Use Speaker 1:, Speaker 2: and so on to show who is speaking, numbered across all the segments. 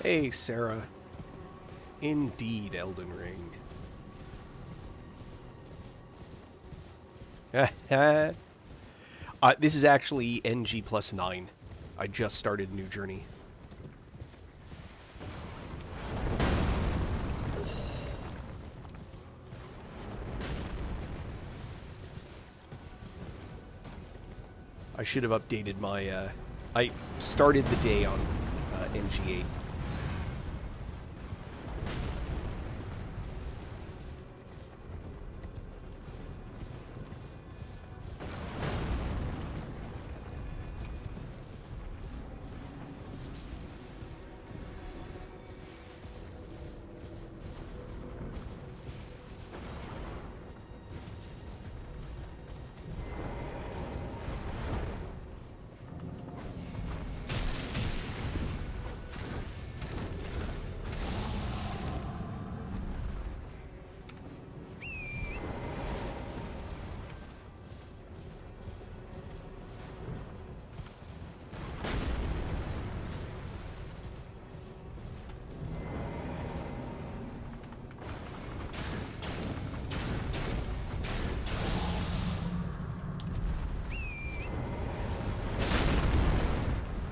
Speaker 1: Hey, Sarah. Indeed, Elden Ring. This is actually NG+8. I just started a new journey. I should have updated my, I started the day on NG+8.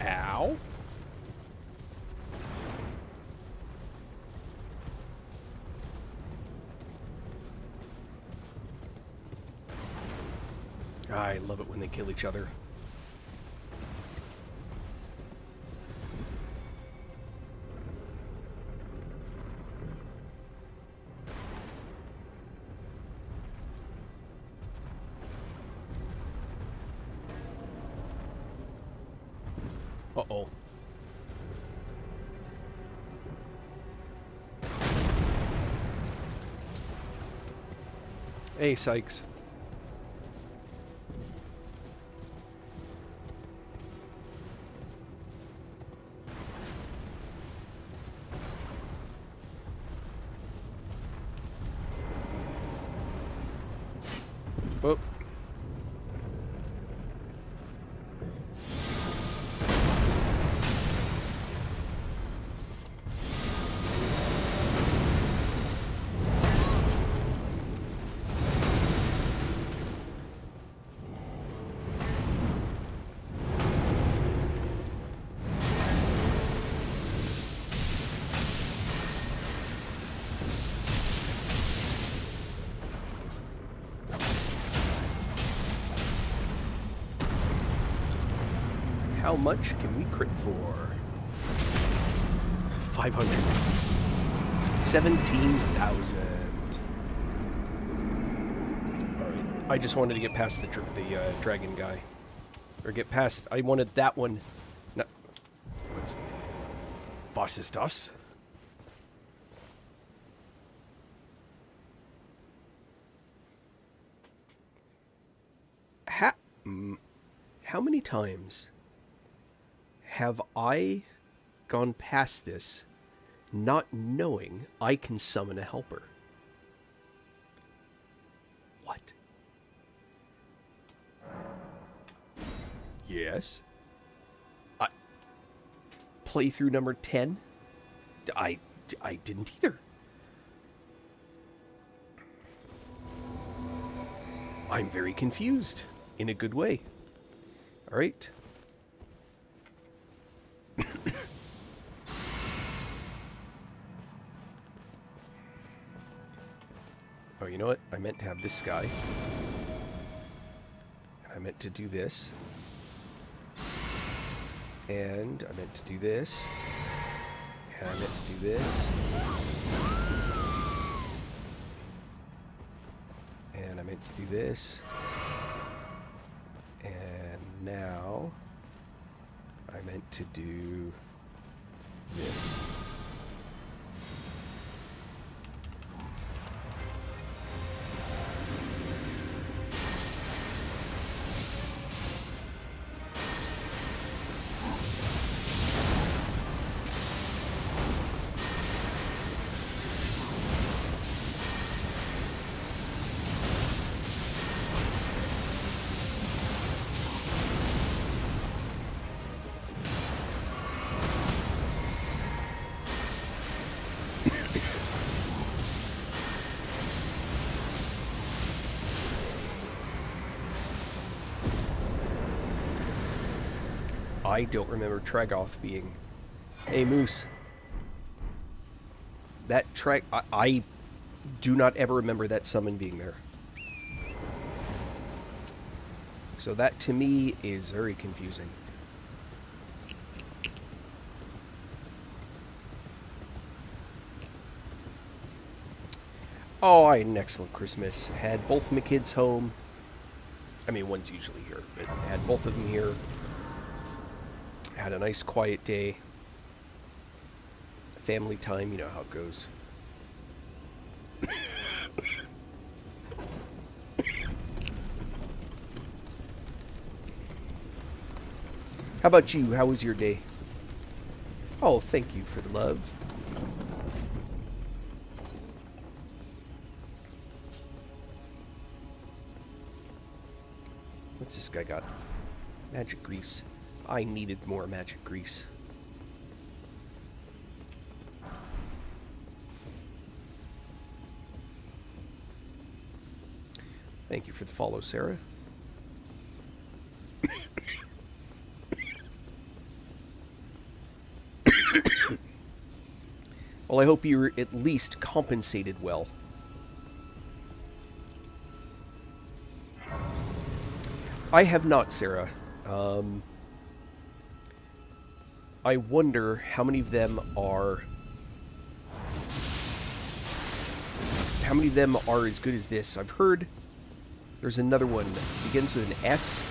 Speaker 1: Ow. I love it when they kill each other. Uh-oh. Hey, Sykes. Oh. How much can we crit for? 500. 17,000. Alright. I just wanted to get past the dragon guy. Or get past... I wanted that one... No, what's... Was ist das? How many times have I gone past this not knowing I can summon a helper? What? Yes. Playthrough number 10? I didn't either. I'm very confused. In a good way. Alright. Oh, you know what? I meant to have this guy. I meant to do this. And I meant to do this. And I meant to do this. And I meant to do this. And now I meant to do this. I don't remember Tragoth being... Hey, Moose. That I do not ever remember that summon being there. So that, to me, is very confusing. Oh, I had an excellent Christmas. Had both my kids home. I mean, one's usually here, but had both of them here. Had a nice quiet day. Family time, you know how it goes. How about you? How was your day? Oh, thank you for the love. What's this guy got? Magic grease. I needed more magic grease. Thank you for the follow, Sarah. Well, I hope you're at least compensated well. I have not, Sarah. I wonder how many of them are... How many of them are as good as this? I've heard there's another one that begins with an S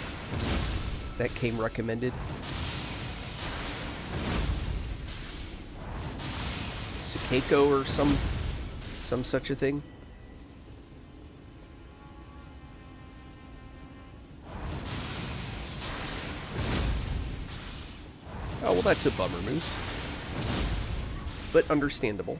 Speaker 1: that came recommended. Keiko or some such a thing. Oh, well, that's a bummer, Moose. But understandable.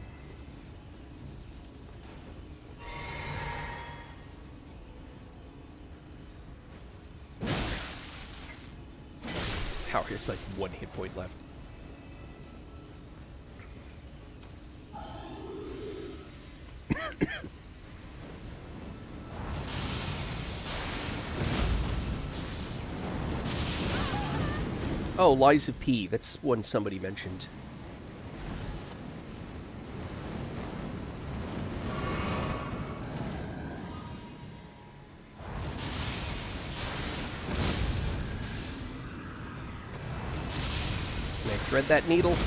Speaker 1: How it's like 1 hit point left. Oh, Liza P. That's one somebody mentioned. Can I thread that needle?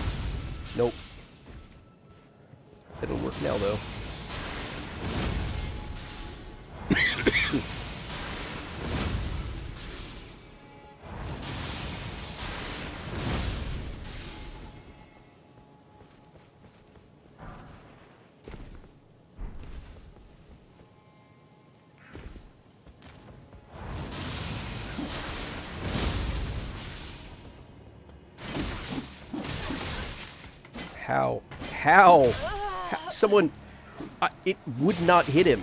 Speaker 1: Nope. It'll work now, though. How? How? Someone... it would not hit him.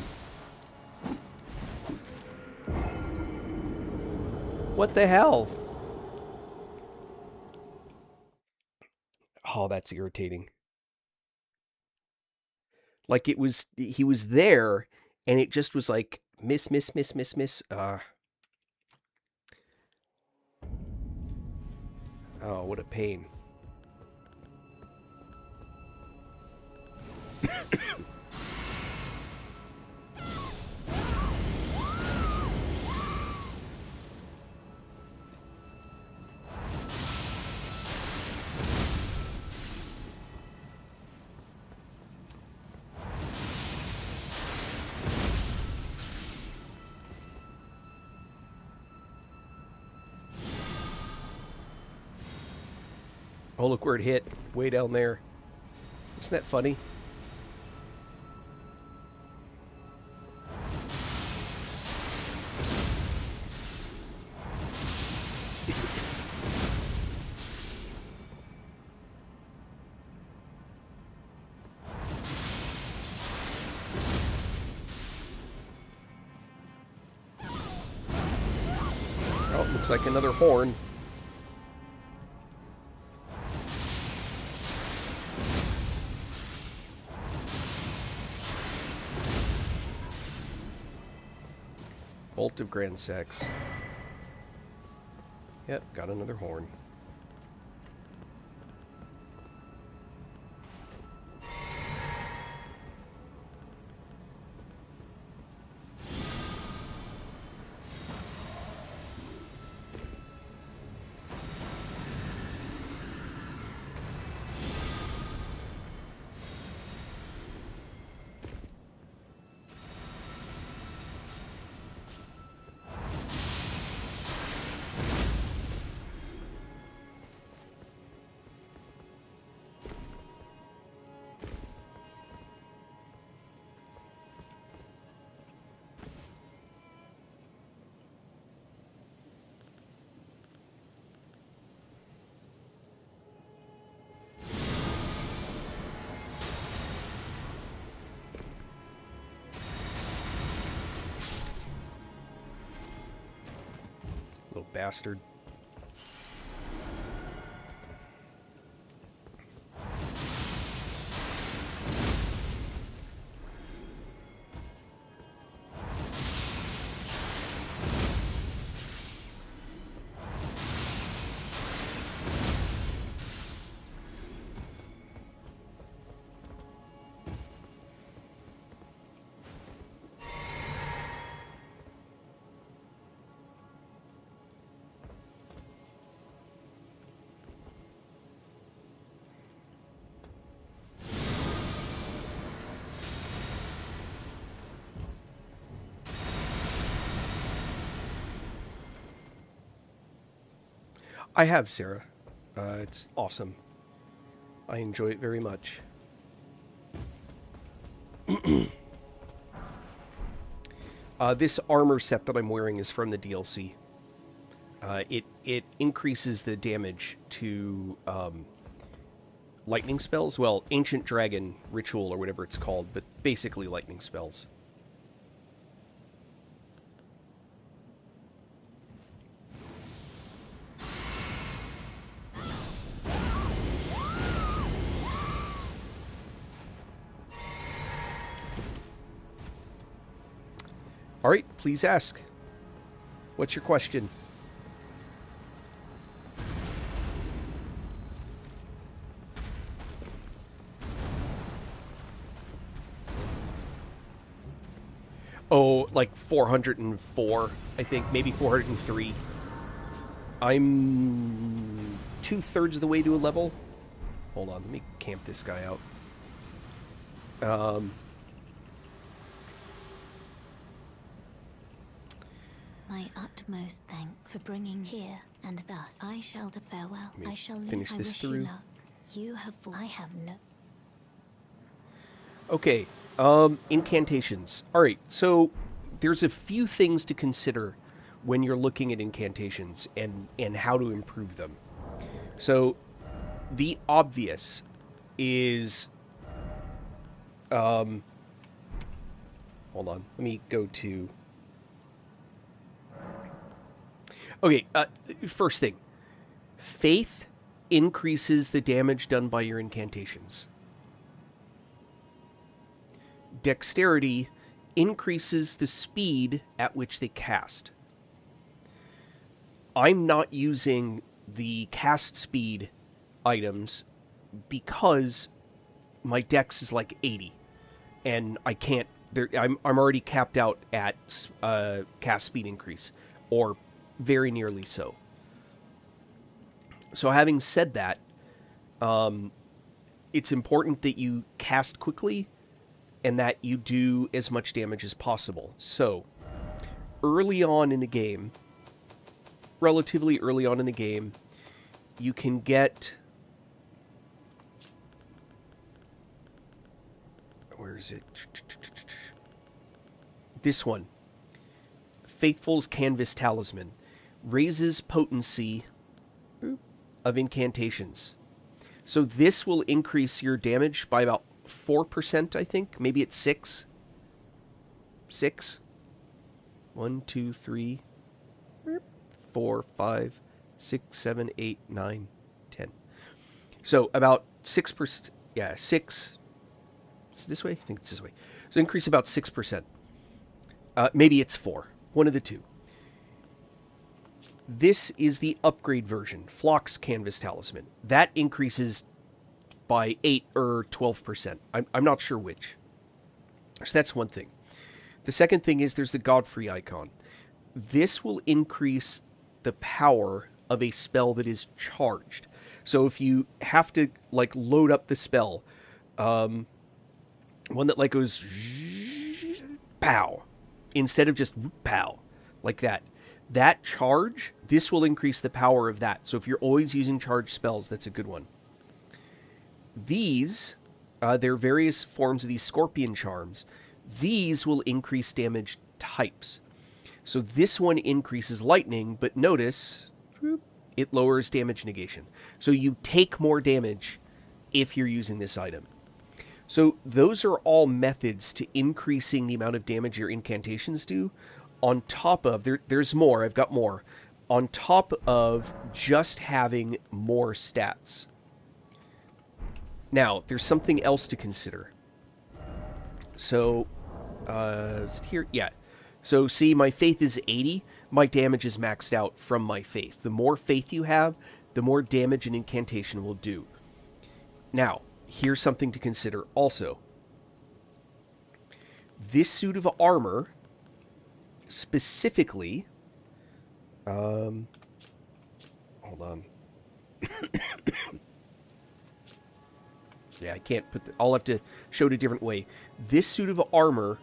Speaker 1: What the hell? Oh, that's irritating. Like, it was... He was there, and it just was like, miss, miss, miss, miss, miss. Oh, what a pain. Oh, look where it hit. Way down there. Isn't that funny? Oh, looks like another horn. Bolt of Grand Sex. Yep, got another horn. bastard. I have, Sarah. It's awesome. I enjoy it very much. This armor set that I'm wearing is from the DLC. It increases the damage to lightning spells. Well, Ancient Dragon Ritual or whatever it's called, but basically lightning spells. All right, please ask. What's your question? Oh, like 404, I think, maybe 403. I'm 2/3 of the way to a level. Hold on, let me camp this guy out.
Speaker 2: My utmost thank for bringing here, and thus I shall farewell. I shall leave.
Speaker 1: Finish this through.
Speaker 2: You have I have no.
Speaker 1: Okay, incantations. All right, so there's a few things to consider when you're looking at incantations and how to improve them. So the obvious is, hold on, let me go to. Okay, first thing, faith increases the damage done by your incantations. Dexterity increases the speed at which they cast. I'm not using the cast speed items because my dex is like 80, and I can't. I'm already capped out at cast speed increase, or very nearly so. So having said that, it's important that you cast quickly and that you do as much damage as possible. So, early on in the game, relatively early on in the game, you can get... Where is it? This one. Faithful's Canvas Talisman. Raises potency of incantations. So this will increase your damage by about 4%, I think. Maybe it's 6. 6. 1, 2, 3, 4, 5, 6, 7, 8, 9, 10. So about 6%. Yeah, 6. Is it this way? I think it's this way. So increase about 6%. Maybe it's 4. One of the two. This is the upgrade version, Flock's Canvas Talisman. That increases by 8 or 12%. I'm not sure which. So that's one thing. The second thing is there's the Godfrey icon. This will increase the power of a spell that is charged. So if you have to like load up the spell, one that like goes pow, instead of just pow, like that. That charge, this will increase the power of that. So if you're always using charged spells, that's a good one. These, there are various forms of these scorpion charms. These will increase damage types. So this one increases lightning, but notice it lowers damage negation. So you take more damage if you're using this item. So those are all methods to increasing the amount of damage your incantations do. On top of, there's more, I've got more, on top of just having more stats. Now, there's something else to consider. So, is it here? Yeah. So, see, my faith is 80. My damage is maxed out from my faith. The more faith you have, the more damage an incantation will do. Now, here's something to consider also. This suit of armor, specifically... hold on. Yeah, I can't put... I'll have to show it a different way. This suit of armor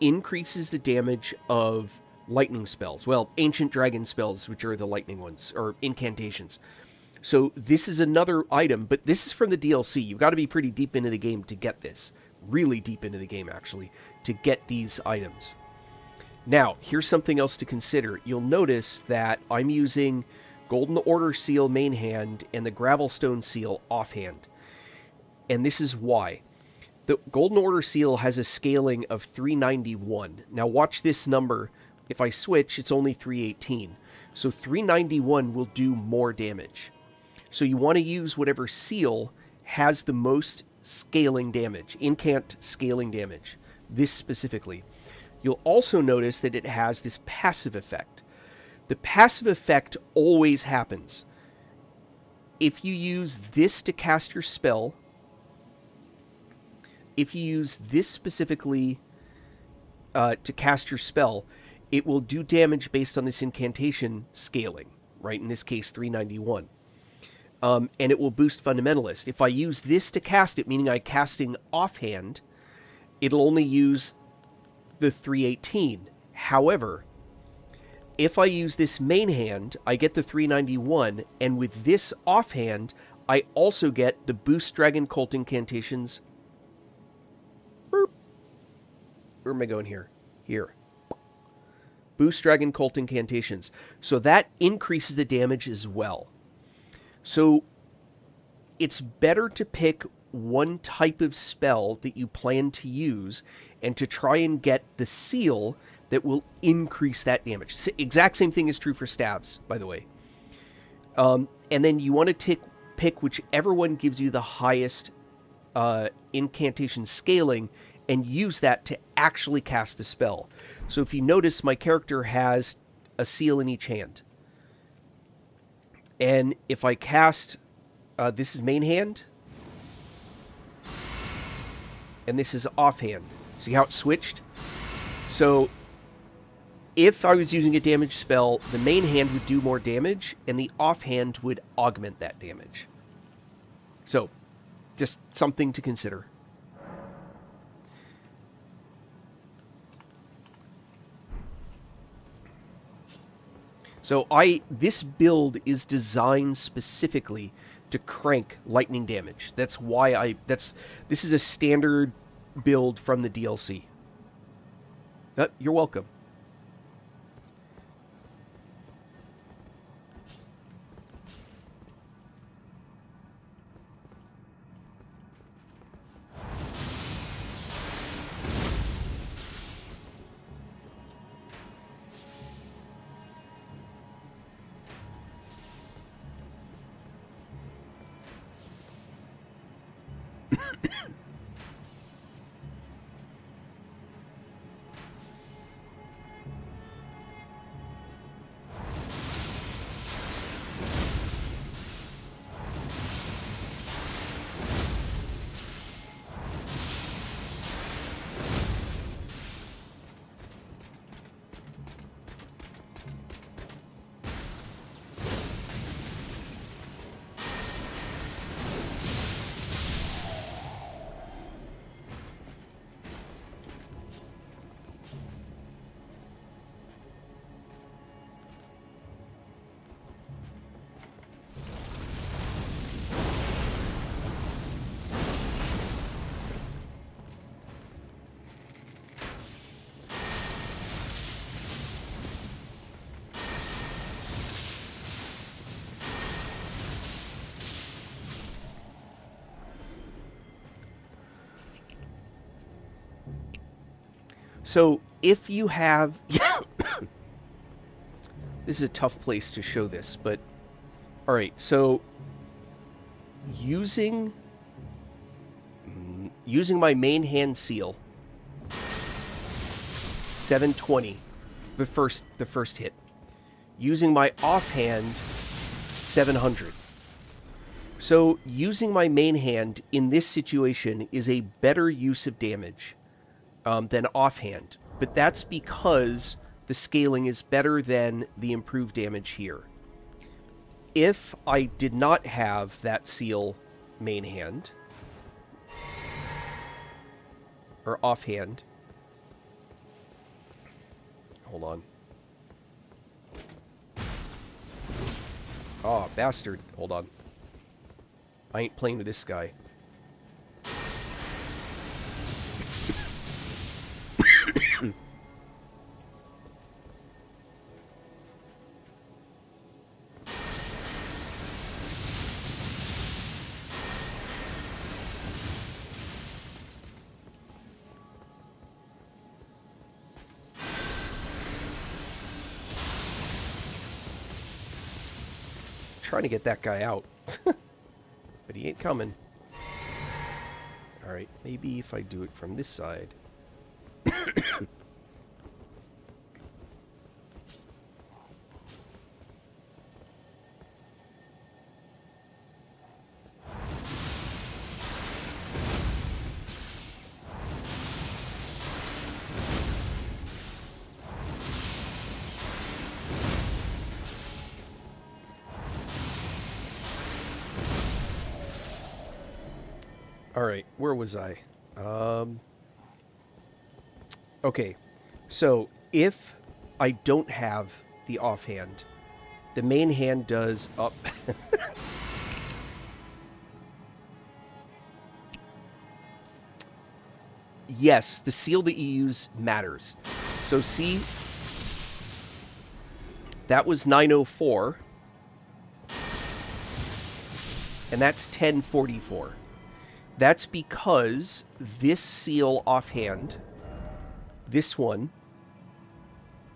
Speaker 1: increases the damage of lightning spells. Well, ancient dragon spells, which are the lightning ones, or incantations. So this is another item, but this is from the DLC. You've got to be pretty deep into the game to get this. Really deep into the game, actually, to get these items. Now, here's something else to consider. You'll notice that I'm using Golden Order Seal main hand and the Gravelstone Seal offhand. And this is why. The Golden Order Seal has a scaling of 391. Now watch this number. If I switch, it's only 318. So 391 will do more damage. So you want to use whatever seal has the most scaling damage, incant scaling damage, this specifically. You'll also notice that it has this passive effect. The passive effect always happens. If you use this to cast your spell, if you use this specifically to cast your spell, it will do damage based on this incantation scaling, right? In this case, 391. And it will boost Fundamentalist. If I use this to cast it, meaning I'm casting offhand, it'll only use the 318. However, if I use this main hand, I get the 391, and with this offhand, I also get the boost Dragon Cult incantations. Where am I going here? Here. Boost Dragon Cult incantations. So that increases the damage as well. So it's better to pick one type of spell that you plan to use and to try and get the seal that will increase that damage. Exact same thing is true for staves, by the way. And then you want to pick whichever one gives you the highest incantation scaling and use that to actually cast the spell. So if you notice, my character has a seal in each hand. And if I cast, this is main hand, and this is offhand. See how it switched? So if I was using a damage spell, the main hand would do more damage, and the offhand would augment that damage. So, just something to consider. So this build is designed specifically to crank lightning damage. That's why this is a standard build from the DLC. You're welcome. So if you have This is a tough place to show this, but... Alright, so... Using my main hand seal... 720. The first hit. Using my offhand... 700. So, using my main hand in this situation is a better use of damage than offhand. But that's because the scaling is better than the improved damage here. If I did not have that seal main hand, or offhand, hold on. Oh, bastard. Hold on. I ain't playing with this guy. Trying to get that guy out. But he ain't coming. Alright, maybe if I do it from this side. Alright, where was I? Okay, so if I don't have the offhand, the main hand does up. Yes, the seal that you use matters. So see, that was 904, and that's 1044. That's because this seal offhand, this one,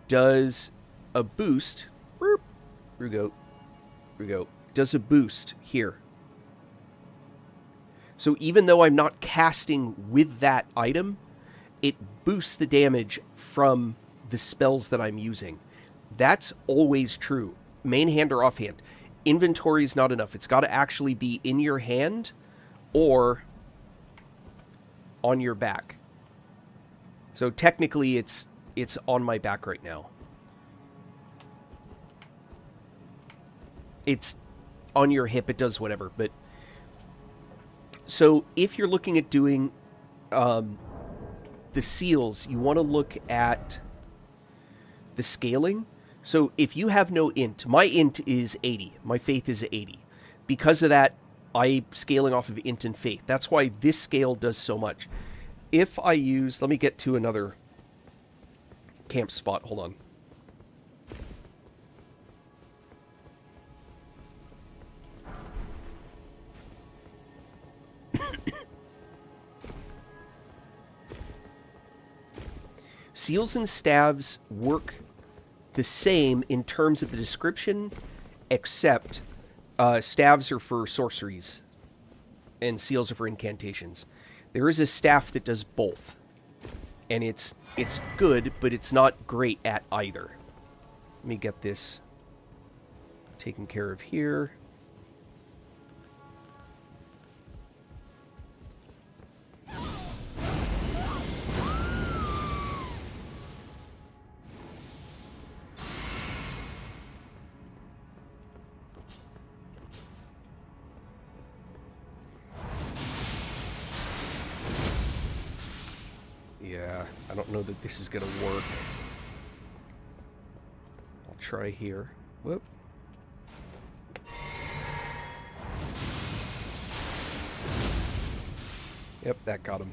Speaker 1: does a boost. Here we go. Does a boost here. So even though I'm not casting with that item, it boosts the damage from the spells that I'm using. That's always true. Main hand or offhand. Inventory is not enough. It's got to actually be in your hand or on your back. So technically it's on my back right now. It's on your hip, it does whatever, but so if you're looking at doing the seals, you want to look at the scaling. So if you have no int, my int is 80, my faith is 80. Because of that, I'm scaling off of int and faith. That's why this scale does so much. If I use... Let me get to another camp spot. Hold on. Seals and staves work the same in terms of the description, except staves are for sorceries and seals are for incantations. There is a staff that does both, and it's good, but it's not great at either. Let me get this taken care of here. Yeah, I don't know that this is going to work. I'll try here. Whoop. Yep, that got him.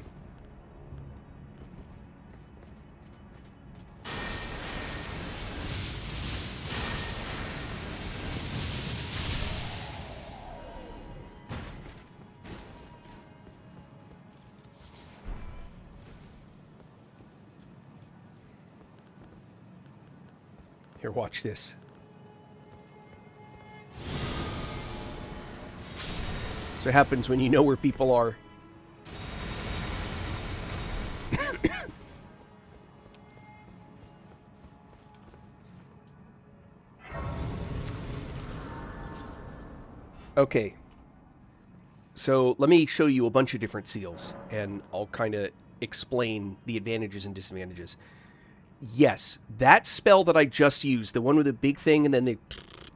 Speaker 1: Here, watch this. what happens when you know where people are. Okay. So let me show you a bunch of different seals, and I'll kind of explain the advantages and disadvantages. Yes, that spell that I just used, the one with the big thing and then they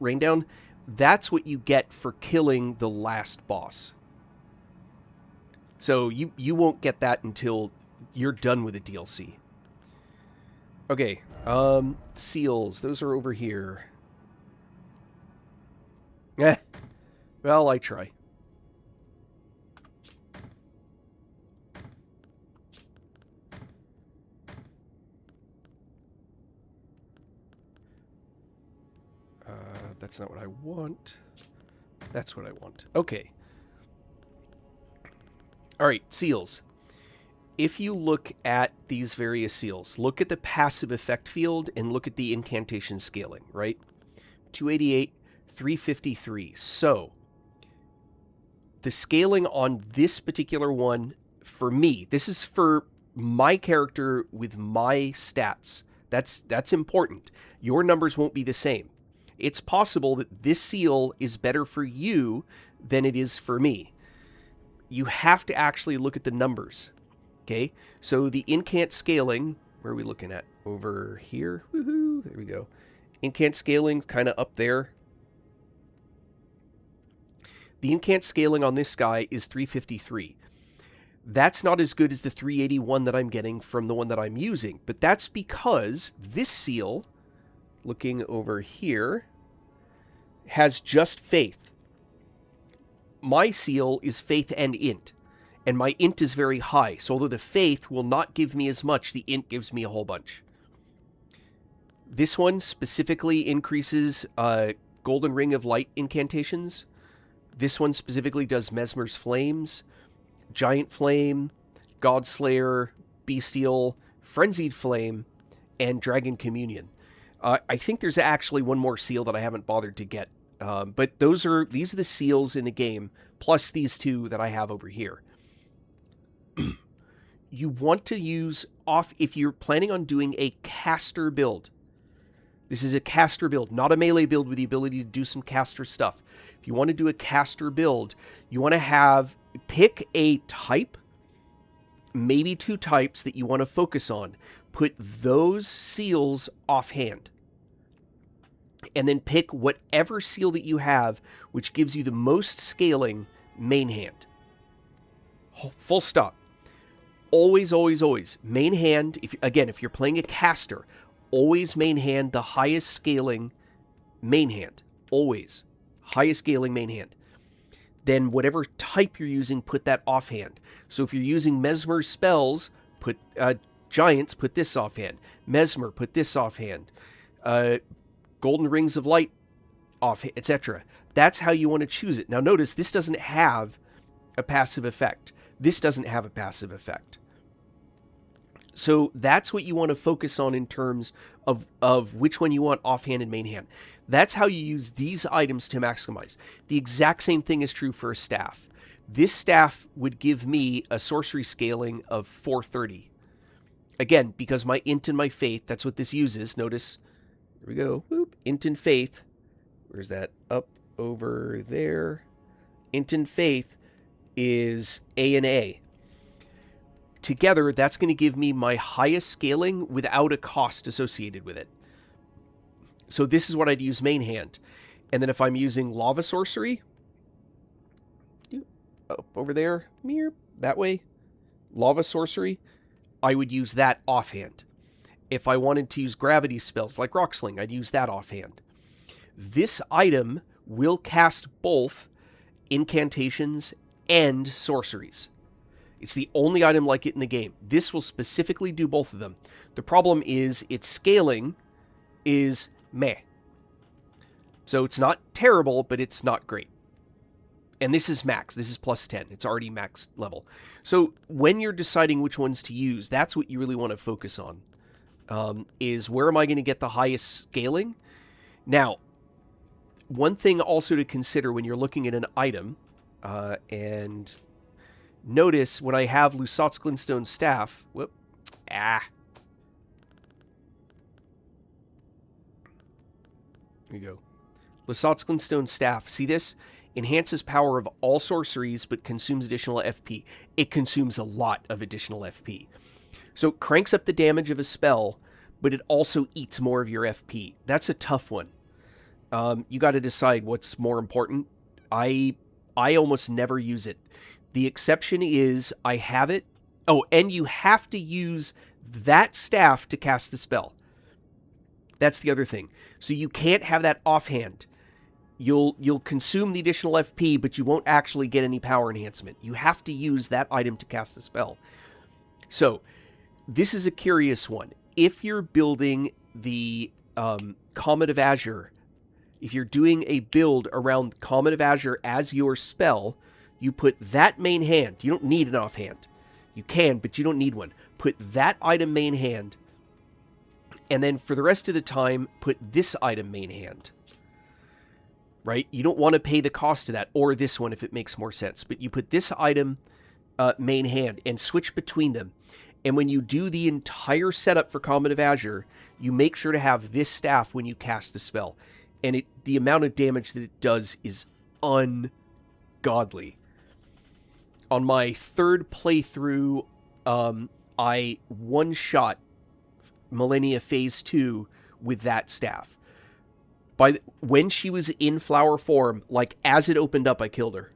Speaker 1: rain down, that's what you get for killing the last boss. So you won't get that until you're done with the DLC. Okay, seals, those are over here. Eh, well, I try. That's not what I want. That's what I want. Okay. All right, seals. If you look at these various seals, look at the passive effect field and look at the incantation scaling, right? 288, 353. So, the scaling on this particular one, for me, this is for my character with my stats. That's important. Your numbers won't be the same. It's possible that this seal is better for you than it is for me. You have to actually look at the numbers. Okay, so the incant scaling, where are we looking at? Over here. Woohoo! There we go. Incant scaling, kind of up there. The incant scaling on this guy is 353. That's not as good as the 381 that I'm getting from the one that I'm using, but that's because this seal, looking over here, has just faith. My seal is faith and int, and my int is very high, so although the faith will not give me as much, the int gives me a whole bunch. This one specifically increases Golden Ring of Light incantations. This one specifically does Mesmer's Flames, Giant Flame, Godslayer, Bestial, Frenzied Flame, and Dragon Communion. I think there's actually one more seal that I haven't bothered to get. But these are the seals in the game, plus these two that I have over here. You want to use off, if you're planning on doing a caster build. This is a caster build, not a melee build with the ability to do some caster stuff. If you want to do a caster build, you want to pick a type, maybe two types that you want to focus on. Put those seals offhand. And then pick whatever seal that you have, which gives you the most scaling main hand. Full stop. Always, always, always. Main hand, if you're playing a caster, always main hand the highest scaling main hand. Always. Highest scaling main hand. Then whatever type you're using, put that offhand. So if you're using Mesmer spells, put Giants, put this offhand. Mesmer, put this offhand. Golden Rings of Light off, etc. That's how you want to choose it. Now notice, this doesn't have a passive effect. This doesn't have a passive effect. So that's what you want to focus on in terms of which one you want offhand and main hand. That's how you use these items to maximize. The exact same thing is true for a staff. This staff would give me a sorcery scaling of 430. Again, because my int and my faith, that's what this uses. Notice, here we go. Whoop, int and faith. Where's that? Up over there. Int and faith is A and A. Together, that's going to give me my highest scaling without a cost associated with it. So this is what I'd use main hand. And then if I'm using lava sorcery, up over there, that way, lava sorcery, I would use that offhand. If I wanted to use gravity spells like Rock Sling, I'd use that offhand. This item will cast both incantations and sorceries. It's the only item like it in the game. This will specifically do both of them. The problem is its scaling is meh. So it's not terrible, but it's not great. And this is max. This is plus 10. It's already max level. So when you're deciding which ones to use, that's what you really want to focus on. Is where am I going to get the highest scaling? Now, one thing also to consider when you're looking at an item, And notice when I have Lusat's Glintstone Staff... Whoop. Ah. Here you go. Lusat's Glintstone Staff. See this? Enhances power of all sorceries, but consumes additional FP. It consumes a lot of additional FP. So it cranks up the damage of a spell, but it also eats more of your FP. That's a tough one. You got to decide what's more important. I almost never use it. The exception is I have it. Oh, and you have to use that staff to cast the spell. That's the other thing. So you can't have that offhand. You'll consume the additional FP, but you won't actually get any power enhancement. You have to use that item to cast the spell. So this is a curious one. If you're building the Comet of Azure, if you're doing a build around Comet of Azure as your spell, you put that main hand. You don't need an offhand. You can, but you don't need one. Put that item main hand, and then for the rest of the time, put this item main hand. Right? You don't want to pay the cost of that, or this one if it makes more sense. But you put this item main hand and switch between them. And when you do the entire setup for Comet of Azure, you make sure to have this staff when you cast the spell. And the amount of damage that it does is ungodly. On my third playthrough, I one-shot Millennia Phase 2 with that staff. When she was in flower form, like as it opened up, I killed her.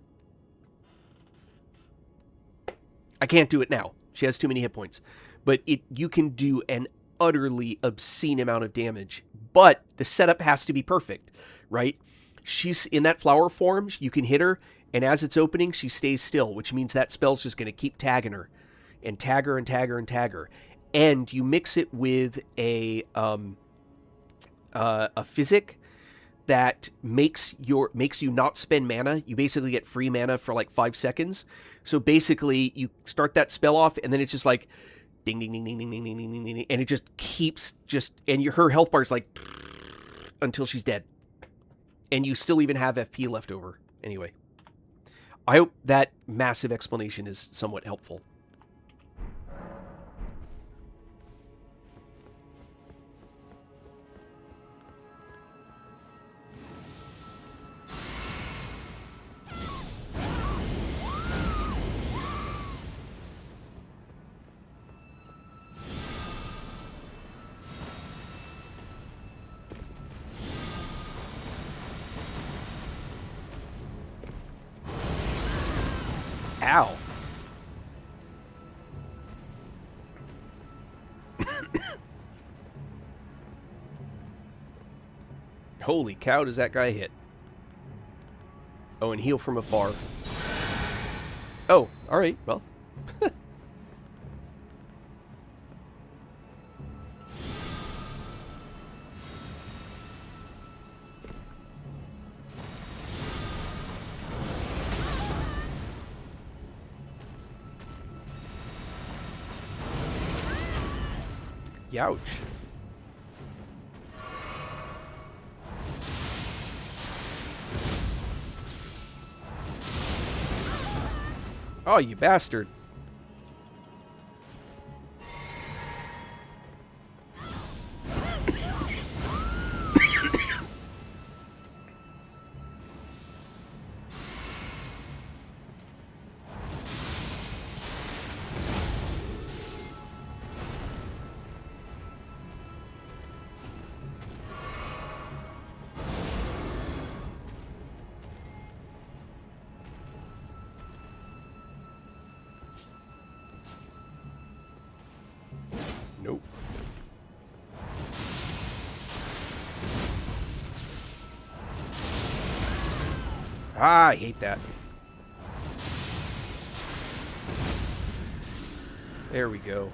Speaker 1: I can't do it now. She has too many hit points. But you can do an utterly obscene amount of damage. But the setup has to be perfect, right? She's in that flower form. You can hit her, and as it's opening, she stays still, which means that spell's just going to keep tagging her. And tag her and tag her and tag her. And you mix it with a physic that makes you not spend mana. You basically get free mana for like 5 seconds. So basically, you start that spell off, and then it's just like ding, ding, ding, ding, ding, ding, ding, ding, ding, and it just keeps and her health bar is like until she's dead, and you still even have FP left over. Anyway, I hope that massive explanation is somewhat helpful. Ow. Holy cow, does that guy hit. Oh, and heal from afar. Oh, alright, well. Youch. Oh, you bastard. Nope. Ah, I hate that. There we go.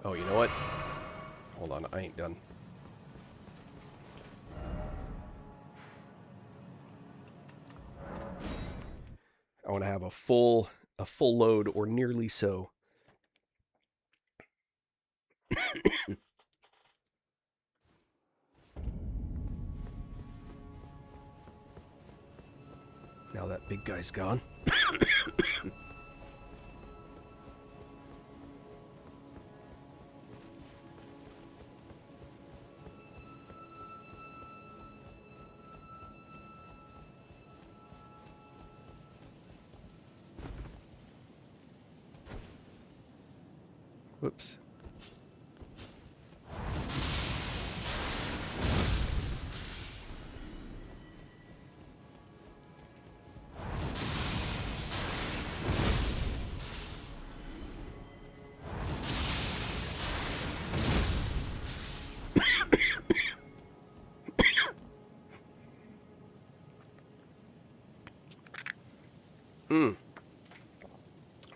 Speaker 1: Oh, you know what? Hold on. I ain't done. I want to have a full load or nearly so. Now that big guy's gone. Whoops.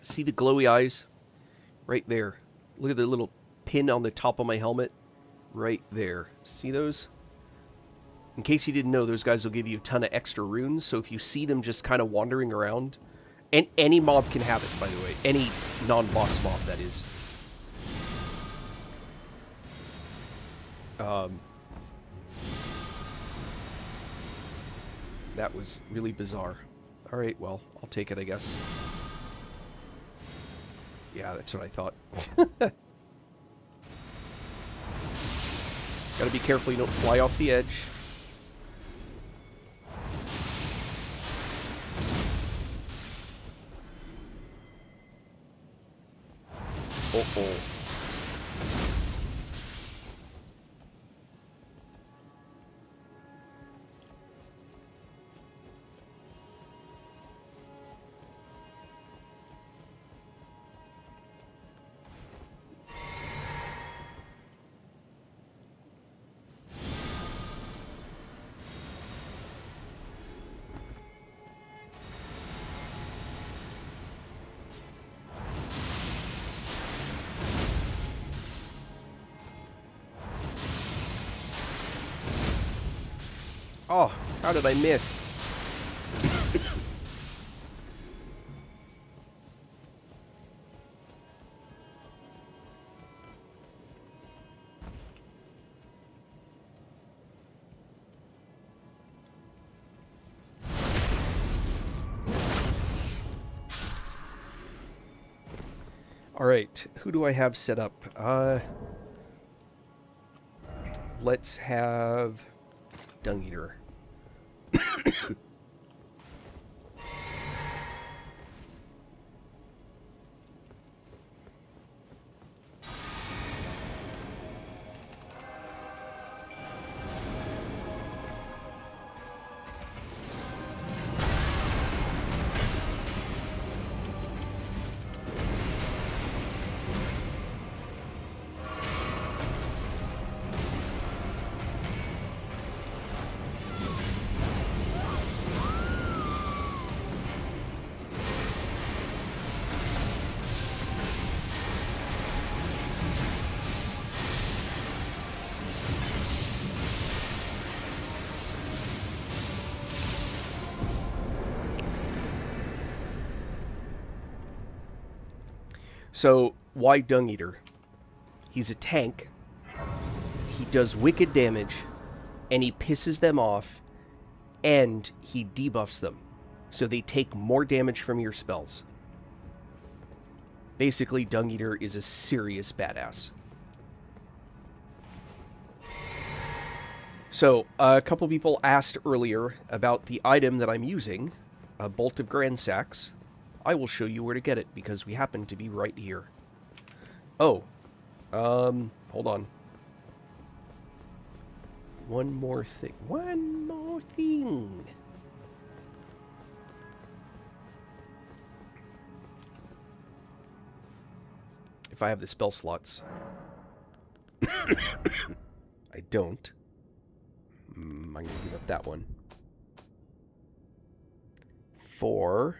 Speaker 1: See the glowy eyes? Right there. Look at the little pin on the top of my helmet. Right there. See those? In case you didn't know, those guys will give you a ton of extra runes, so if you see them just kind of wandering around, and any mob can have it, by the way. Any non-boss mob, that is. That was really bizarre. Alright, well, I'll take it, I guess. Yeah, that's what I thought. Gotta be careful you don't fly off the edge. Uh-oh. Oh, how did I miss? Alright, who do I have set up? Let's have Dung Eater. So, why Dung Eater? He's a tank. He does wicked damage, and he pisses them off, and he debuffs them. So they take more damage from your spells. Basically, Dung Eater is a serious badass. So, a couple people asked earlier about the item that I'm using, a Bolt of Gransax. I will show you where to get it, because we happen to be right here. Oh. Hold on. One more thing. One more thing. If I have the spell slots. I don't. I'm going to give up that one. For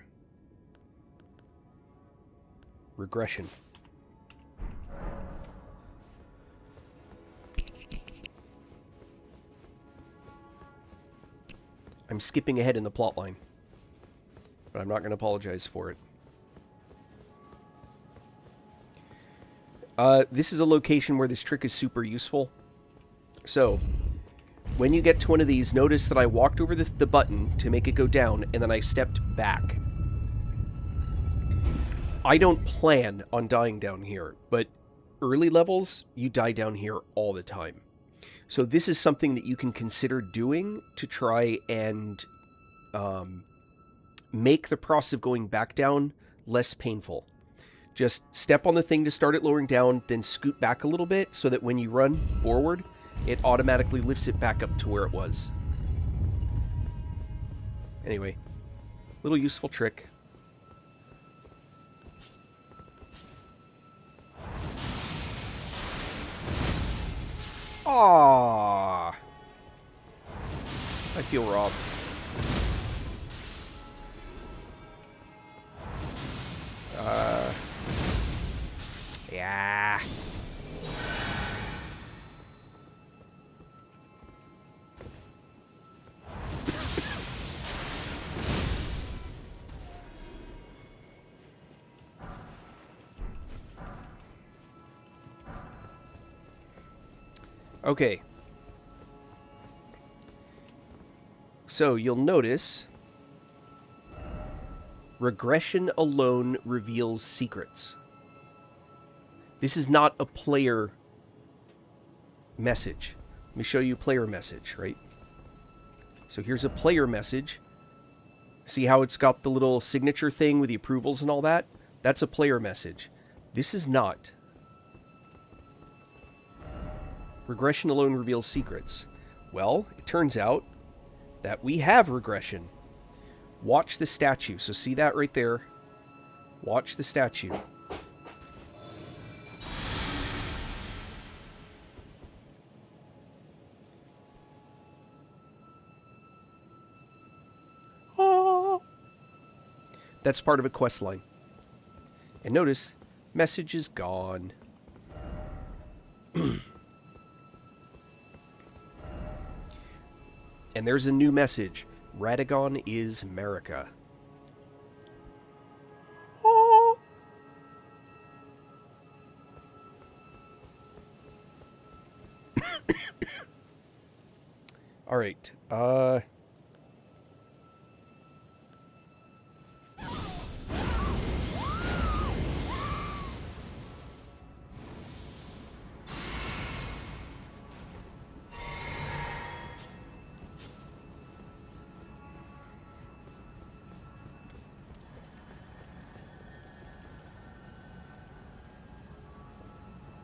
Speaker 1: regression. I'm skipping ahead in the plot line. But I'm not going to apologize for it. This is a location where this trick is super useful. So, when you get to one of these, notice that I walked over the button to make it go down, and then I stepped back. I don't plan on dying down here, but early levels, you die down here all the time. So this is something that you can consider doing to try and make the process of going back down less painful. Just step on the thing to start it lowering down, then scoot back a little bit so that when you run forward, it automatically lifts it back up to where it was. Anyway, little useful trick. Aww. I feel robbed. Yeah. Okay. So you'll notice regression alone reveals secrets. This is not a player message. Let me show you player message, right? So here's a player message. See how it's got the little signature thing with the approvals and all that? That's a player message. This is not. Regression alone reveals secrets. Well, it turns out that we have regression. Watch the statue. So see that right there? Watch the statue. Ah. That's part of a quest line. And notice, message is gone. And there's a new message. Radagon is America. Oh. All right.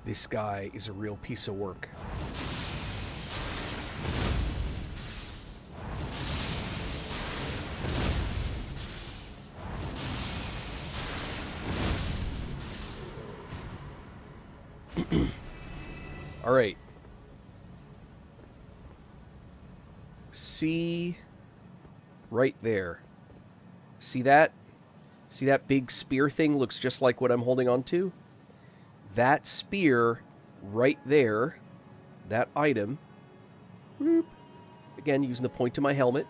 Speaker 1: This guy is a real piece of work. All right. See right there. See that? See that big spear thing looks just like what I'm holding on to? That spear right there, that item, whoop, again using the point of my helmet,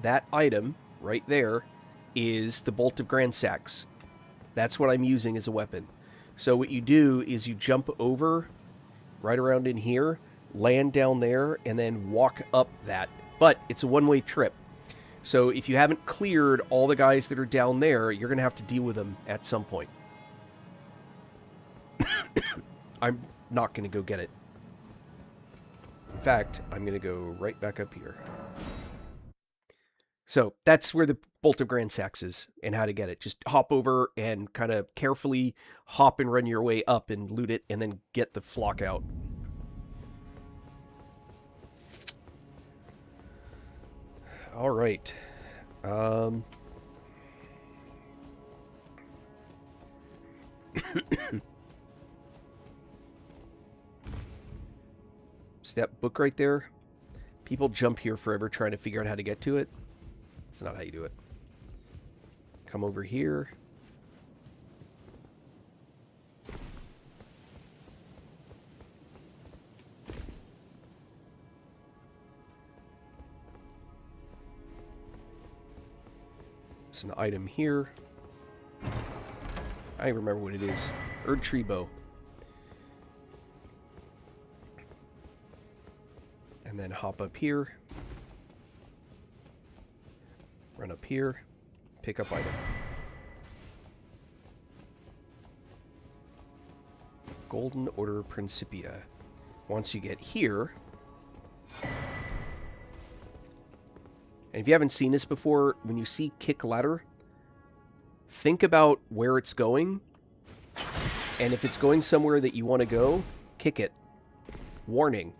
Speaker 1: that item right there is the Bolt of Gransax. That's what I'm using as a weapon. So what you do is you jump over right around in here, land down there, and then walk up that. But it's a one-way trip. So if you haven't cleared all the guys that are down there, you're going to have to deal with them at some point. I'm not going to go get it. In fact, I'm going to go right back up here. So that's where the Bolt of Gransax is and how to get it. Just hop over and kind of carefully hop and run your way up and loot it and then get the flock out. All right. See that book right there? People jump here forever trying to figure out how to get to it. That's not how you do it. Come over here. There's an item here. I remember what it is. Erd tree bow. And then hop up here. Run up here. Pick up item. Golden Order Principia. Once you get here... And if you haven't seen this before, when you see kick ladder, think about where it's going. And if it's going somewhere that you want to go, kick it. Warning.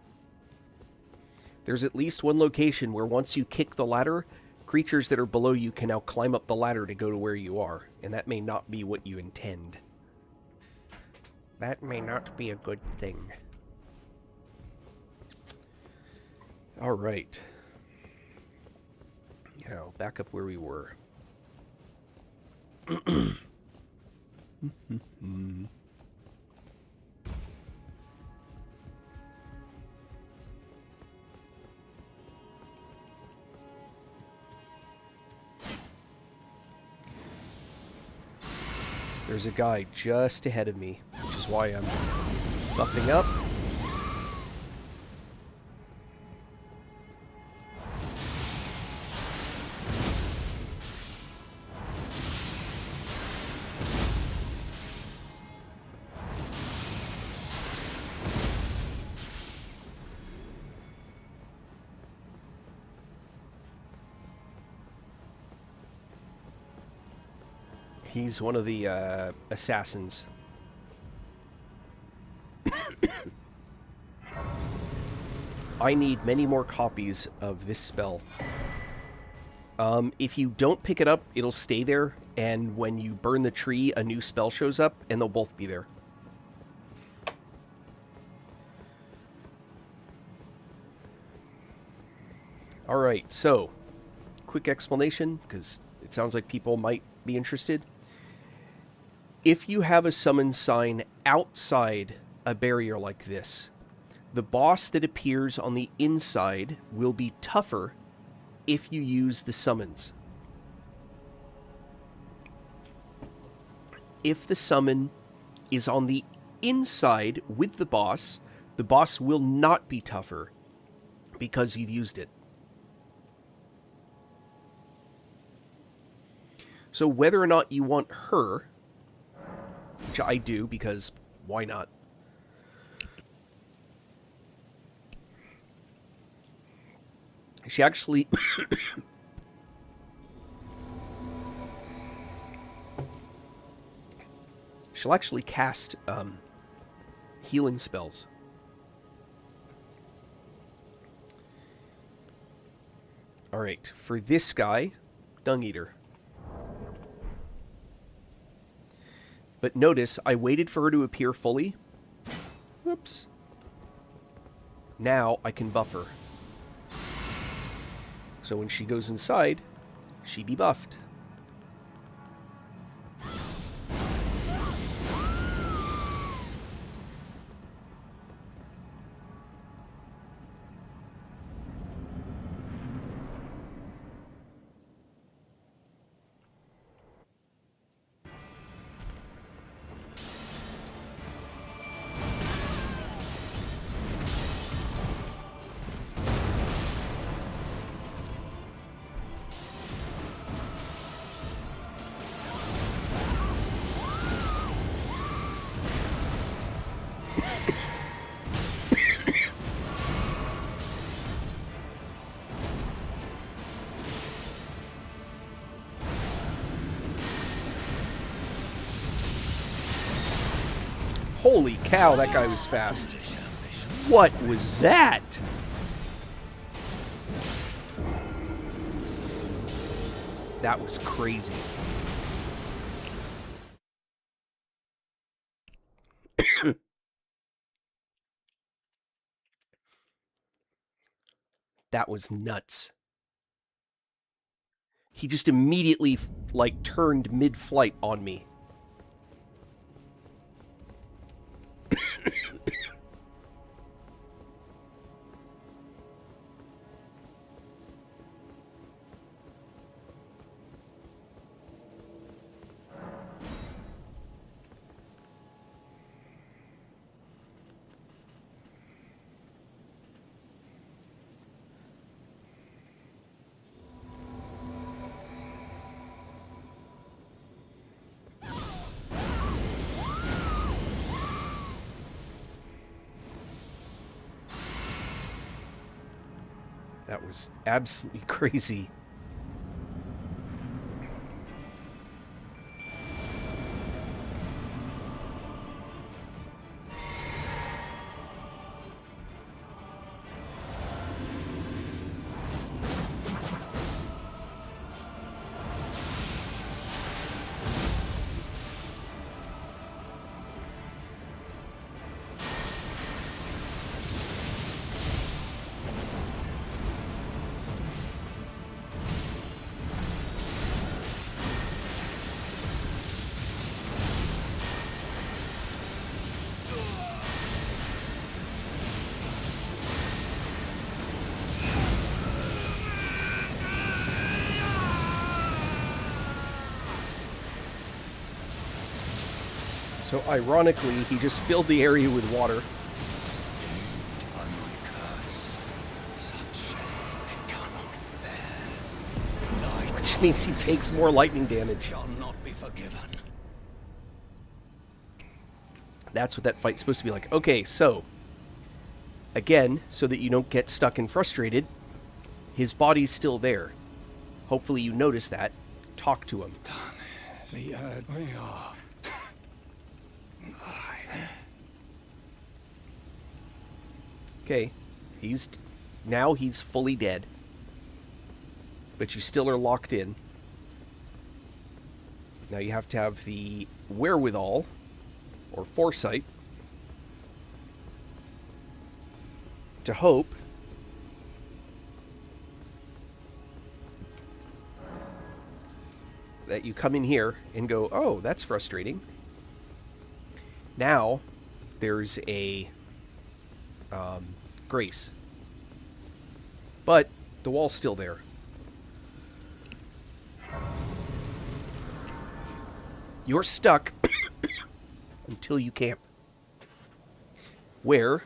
Speaker 1: There's at least one location where once you kick the ladder, creatures that are below you can now climb up the ladder to go to where you are. And that may not be what you intend. That may not be a good thing. Alright. Now, back up where we were. There's a guy just ahead of me, which is why I'm buffing up. He's one of the assassins. I need many more copies of this spell. If you don't pick it up, it'll stay there, and when you burn the tree, a new spell shows up, and they'll both be there. Alright, so, quick explanation, because it sounds like people might be interested. If you have a summon sign outside a barrier like this, the boss that appears on the inside will be tougher if you use the summons. If the summon is on the inside with the boss will not be tougher because you've used it. So whether or not you want her, which I do because why not? She actually she'll actually cast healing spells. Alright, for this guy, Dung Eater. But notice, I waited for her to appear fully. Whoops. Now I can buff her. So when she goes inside, she be buffed. Holy cow, that guy was fast. What was that? That was crazy. That was nuts. He just immediately, like, turned mid-flight on me. was absolutely crazy. So ironically, he just filled the area with water. Which means he takes more lightning damage.
Speaker 3: Shall not be forgiven.
Speaker 1: That's what that fight's supposed to be like. Okay, so again, so that you don't get stuck and frustrated, his body's still there. Hopefully you notice that. Talk to him.
Speaker 3: The earth we are.
Speaker 1: Okay, now he's fully dead. But you still are locked in. Now you have to have the wherewithal, or foresight, to hope that you come in here and go, oh, that's frustrating. Now there's a grace. But the wall's still there. You're stuck until you camp. Where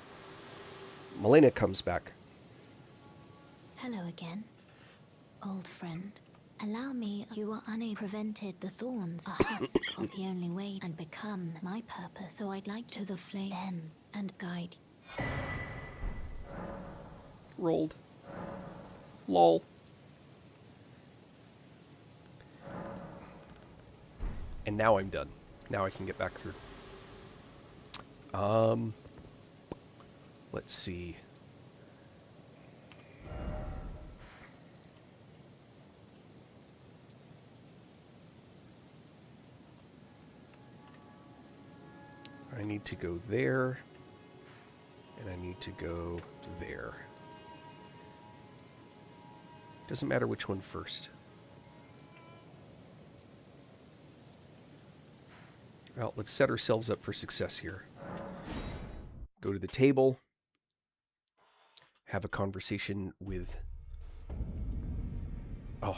Speaker 1: Malena comes back.
Speaker 2: Hello again, old friend. Allow me, you are unable prevented the thorns, a husk of the only way, and become my purpose. So I'd like to the flame then and guide.
Speaker 1: Rolled. Lol. And now I'm done. Now I can get back through. Let's see. I need to go there, and I need to go there. Doesn't matter which one first. Well, let's set ourselves up for success here. Go to the table. Have a conversation with... Oh.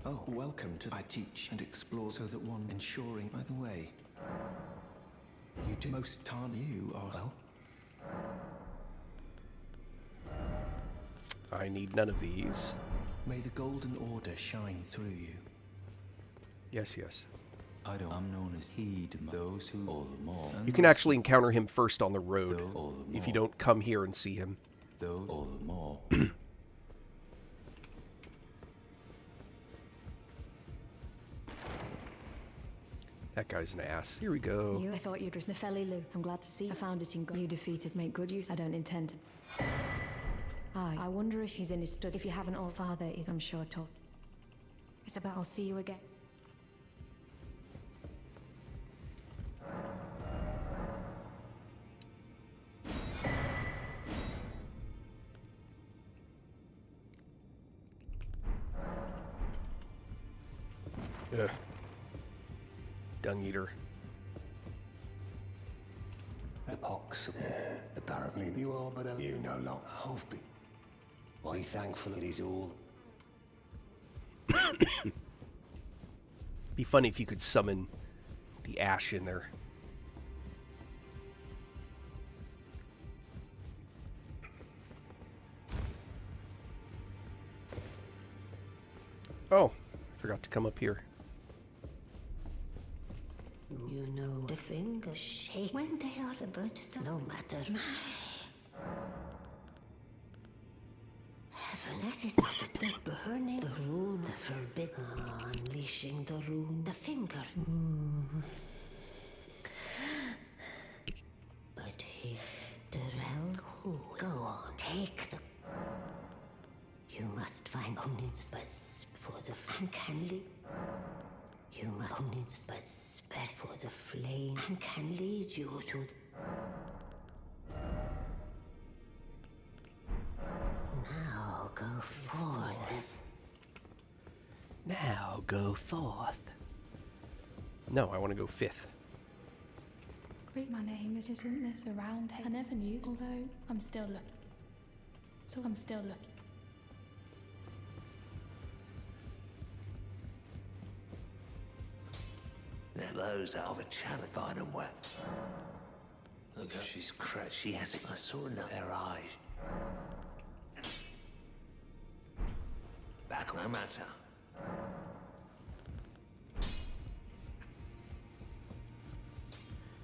Speaker 4: Oh, welcome to I teach and explore so that one ensuring. By the way, you do most time you are well.
Speaker 1: I need none of these.
Speaker 4: May the golden order shine through you.
Speaker 1: Yes, yes.
Speaker 4: I'm known as heed those who all the more.
Speaker 1: You can actually encounter him first on the road if you don't come here and see him.
Speaker 4: Those all the more.
Speaker 1: That guy's an ass. Here we go.
Speaker 5: I thought you'd risk the Felly I'm glad to see you. I found it in God. You defeated. Make good use. I don't intend to. I wonder if he's in his study. If you haven't, all father is, I'm sure, taught. It's about I'll see you again.
Speaker 1: Ugh. Dung eater.
Speaker 3: The pox. Apparently you are, but you no longer have been. Why thankful it is all.
Speaker 1: Be funny if you could summon the ash in there. Oh, forgot to come up here.
Speaker 6: You know, fingers shake when they are about to, no matter. Heaven, that is not the burning, the rune, the forbidden, unleashing the rune, the finger. But here, the realm, go on, take the. You must find only the space for the and can lead. You must only the space for the flame and can lead you to. Now go forth.
Speaker 1: Now go forth. No, I want to go 5th.
Speaker 7: Great, my name isn't this a round head? I never knew, although I'm still looking. So I'm still looking.
Speaker 3: Those are of a challenge, fine and wet. Look, she's cracked. She has it. I saw in her eyes. Back, no matter.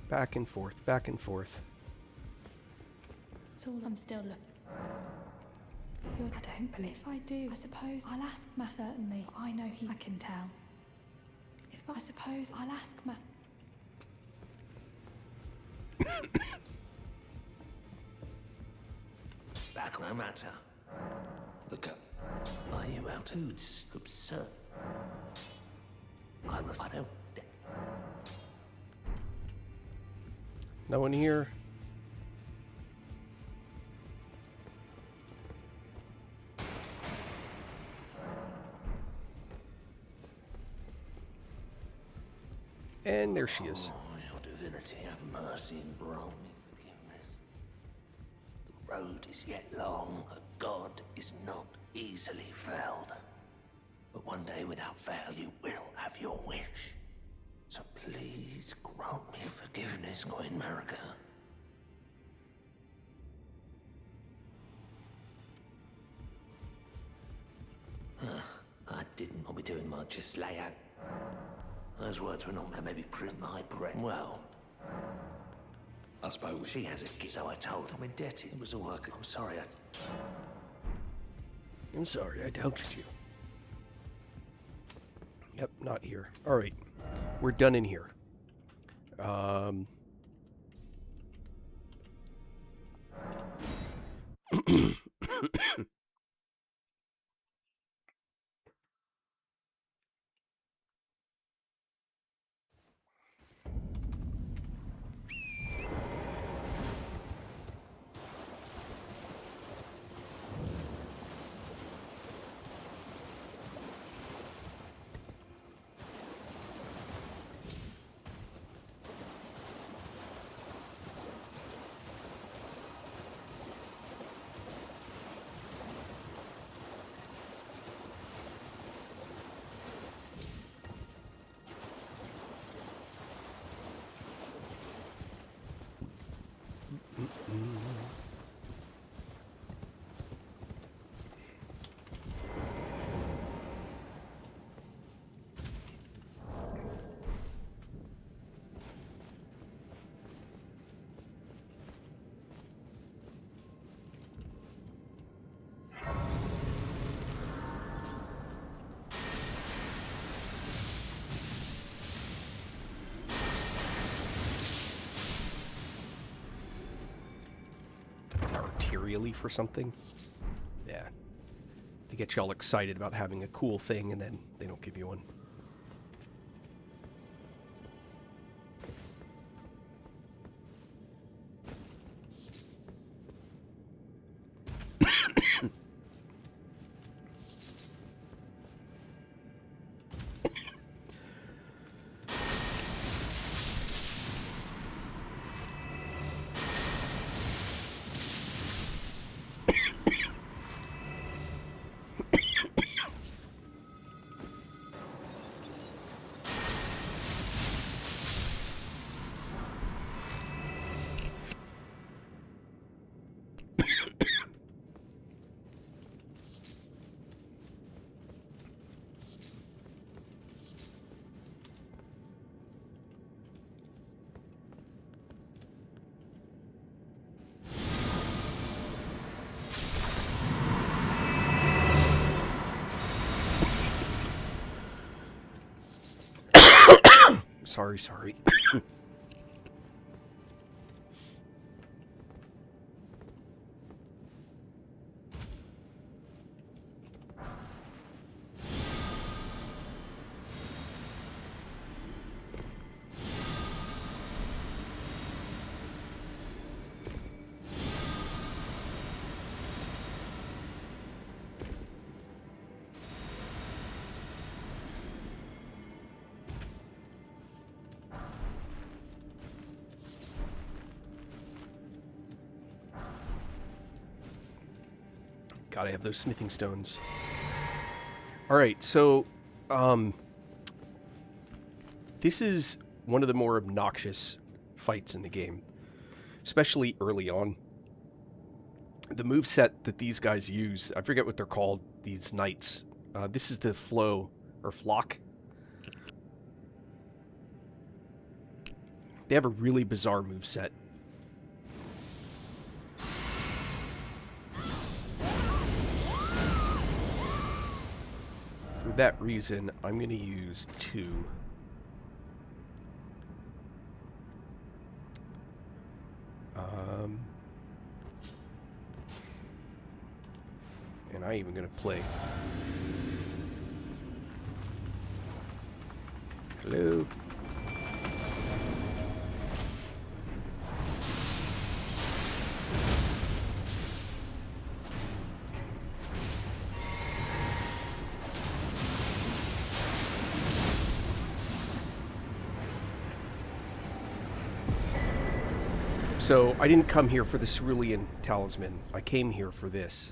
Speaker 1: Back and forth, back and forth.
Speaker 7: So I'm still looking. I don't believe if I do. I suppose I'll ask Ma certainly. I know I can tell. I suppose I'll ask Ma.
Speaker 3: Back, no matter. Look up. Are you out? It's absurd. I don't.
Speaker 1: No one here. And there she is.
Speaker 3: Oh, your divinity, have mercy and grant me forgiveness. The road is yet long. A god is not easily felled. But one day, without fail, you will have your wish. So please grant me forgiveness, Queen Marika. I didn't. I'll be doing my just lay out. Those words were not maybe prove my breath. Well, I suppose she has a gift, so I told her I'm indebted. It was a work. I'm sorry.
Speaker 1: I'm sorry, I doubted you. Yep, not here. All right, we're done in here. Arterially for something. Yeah. They get you all excited about having a cool thing and then they don't give you one. Sorry, sorry. Gotta have those smithing stones. Alright, so, this is one of the more obnoxious fights in the game. Especially early on. The moveset that these guys use, I forget what they're called, these knights. This is the flow, or flock. They have a really bizarre moveset. For that reason, I'm going to use 2. And I'm even going to play. Hello. So, I didn't come here for the Cerulean Talisman. I came here for this.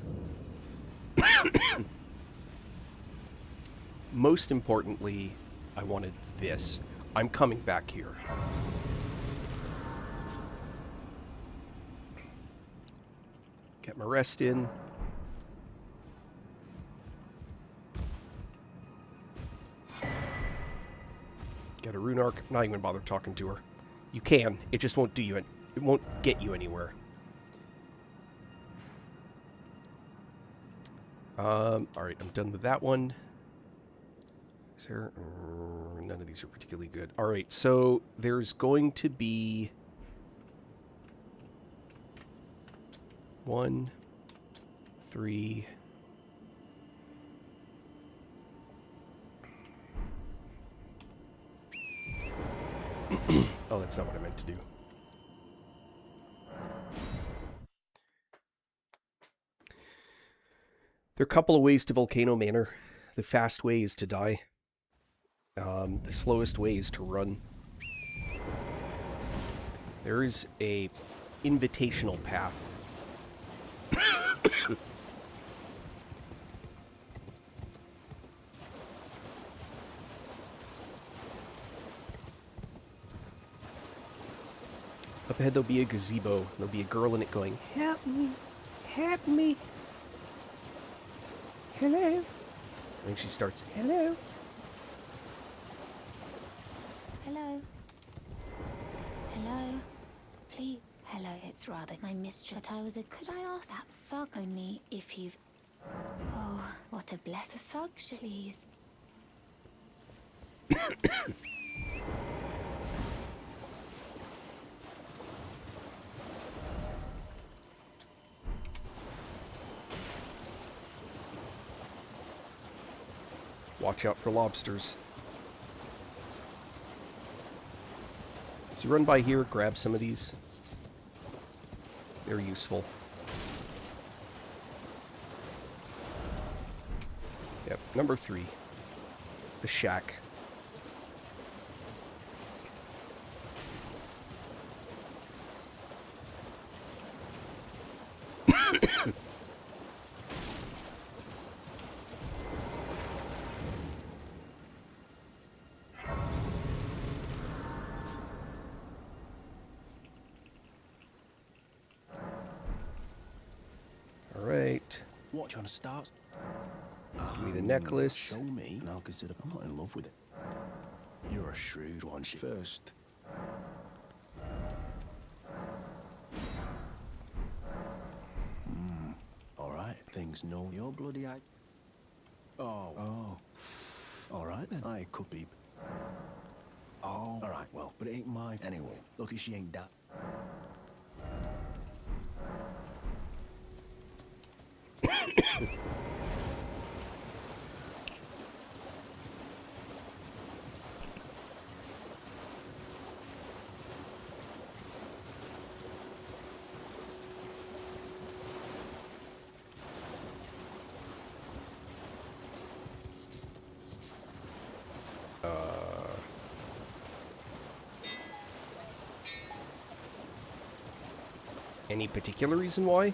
Speaker 1: Most importantly, I wanted this. I'm coming back here. Get my rest in. Get a rune arc. Not even gonna bother talking to her. You can. It just won't do you. It won't get you anywhere. Alright, I'm done with that one. Is there... none of these are particularly good. Alright, so there's going to be... 1, 3... Oh, that's not what I meant to do. There are a couple of ways to Volcano Manor. The fast way is to die. The slowest way is to run. There is a invitational path. Up ahead there'll be a gazebo. There'll be a girl in it going, "Help me! Help me! Hello!" And she starts, "Hello!"
Speaker 2: Hello. Hello. Please. Hello, it's rather my mistress. But I was a... Could I ask that thug only if you've... Oh, what a blessed thug, please.
Speaker 1: Watch out for lobsters. So you run by here, grab some of these. They're useful. Yep, number 3. The shack. Alright.
Speaker 8: What, do you want to start?
Speaker 1: Give me the necklace.
Speaker 8: Show me, and I'll consider. I'm not in love with it. You're a shrewd one. First. Alright, things know you're bloody eye. Oh. Alright then. I could be. Oh, all right, well, but it ain't mine anyway. Lucky she ain't that.
Speaker 1: Any particular reason why?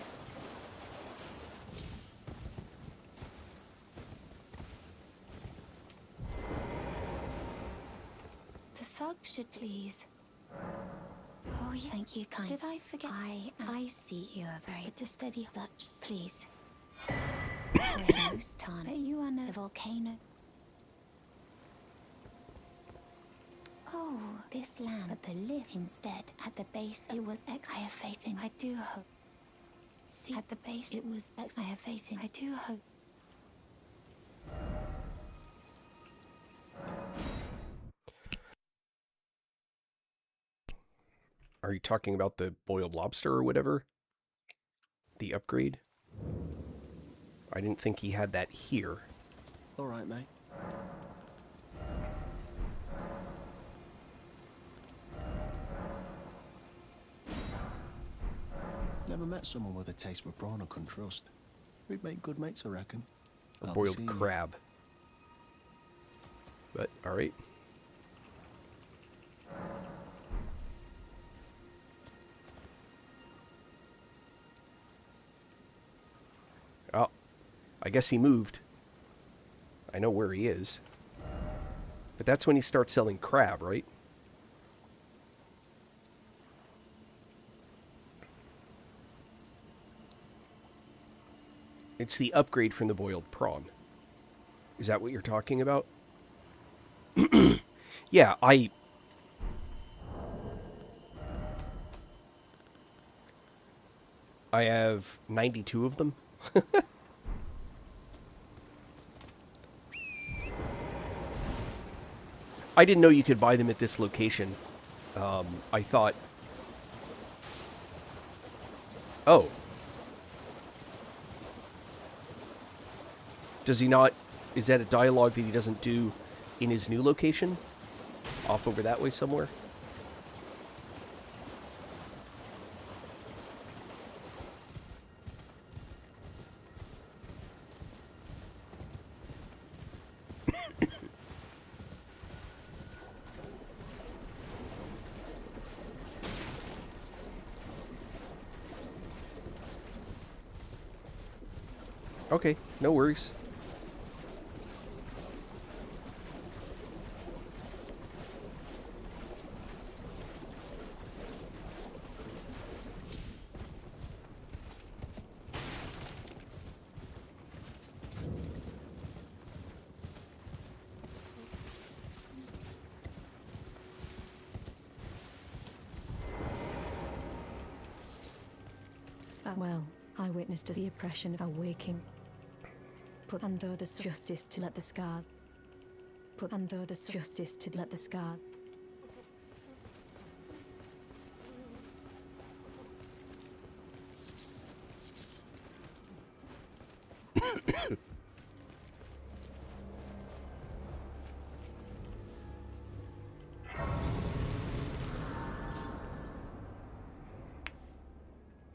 Speaker 2: The thug should please. Oh, yeah. Thank you, kind. Did I forget? I see you are very to study such. Please. Ramos Tan. You are the volcano. Oh, this land. But the lift instead at the base. It was X. I have faith in. I do hope. See, at the base it was X. I have faith in. I do hope.
Speaker 1: Are you talking about the boiled lobster or whatever? The upgrade? I didn't think he had that here.
Speaker 8: All right, mate. Never met someone with a taste for prawn I couldn't trust. We'd make good mates, I reckon.
Speaker 1: Or
Speaker 8: I'll be
Speaker 1: boiled
Speaker 8: seeing you.
Speaker 1: crab. But, alright. Oh, I guess he moved. I know where he is. But that's when he starts selling crab, right? It's the upgrade from the boiled prawn. Is that what you're talking about? Yeah, I have 92 of them. I didn't know you could buy them at this location. I thought... Oh. Does he not... Is that a dialogue that he doesn't do in his new location? Off over that way somewhere? Okay, no worries.
Speaker 5: Well, I witnessed the oppression of our waking. Put under the justice to let the scars. Put under the justice to let the scars.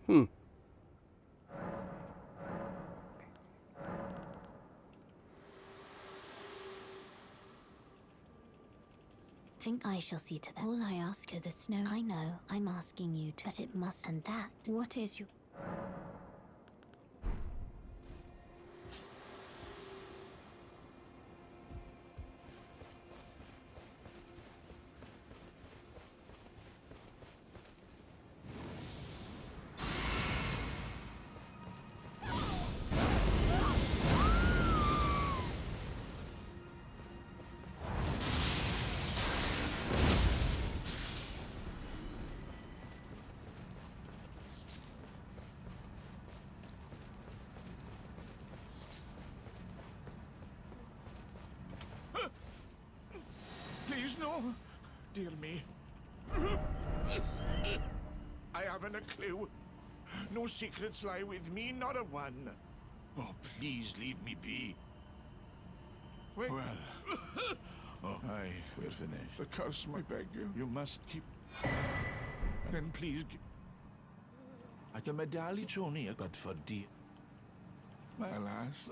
Speaker 1: Hmm.
Speaker 2: Think I shall see to that. All I ask to the snow. I know I'm asking you to, but it must. And that. What is your?
Speaker 9: Please, no. Dear me. I haven't a clue. No secrets lie with me, not a one. Oh, please leave me be. Wait. Well. Oh, aye, we're finished. The curse, I beg you. You must keep... Then please... At the medallion, it's only a good for dear. Alas.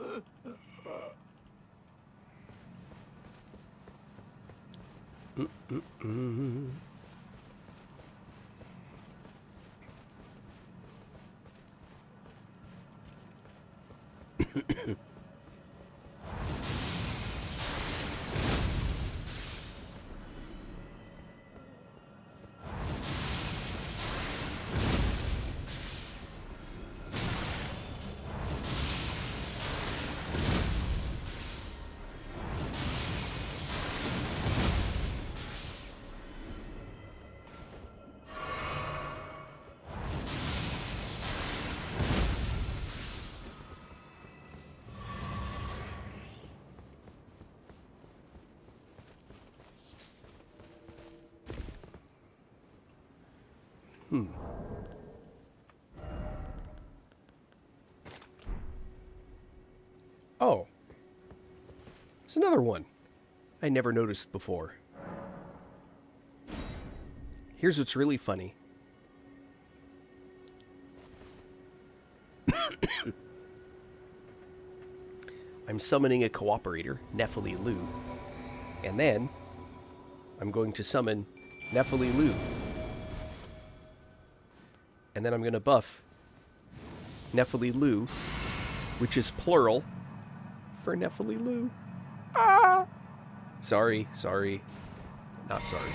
Speaker 1: Oh. It's another one I never noticed before. Here's what's really funny. I'm summoning a cooperator, Nephili Lu. And then I'm going to summon Nephili Lu. And then I'm going to buff Nephili Lu, which is plural for Nephili Lu. Ah! Sorry. Not sorry.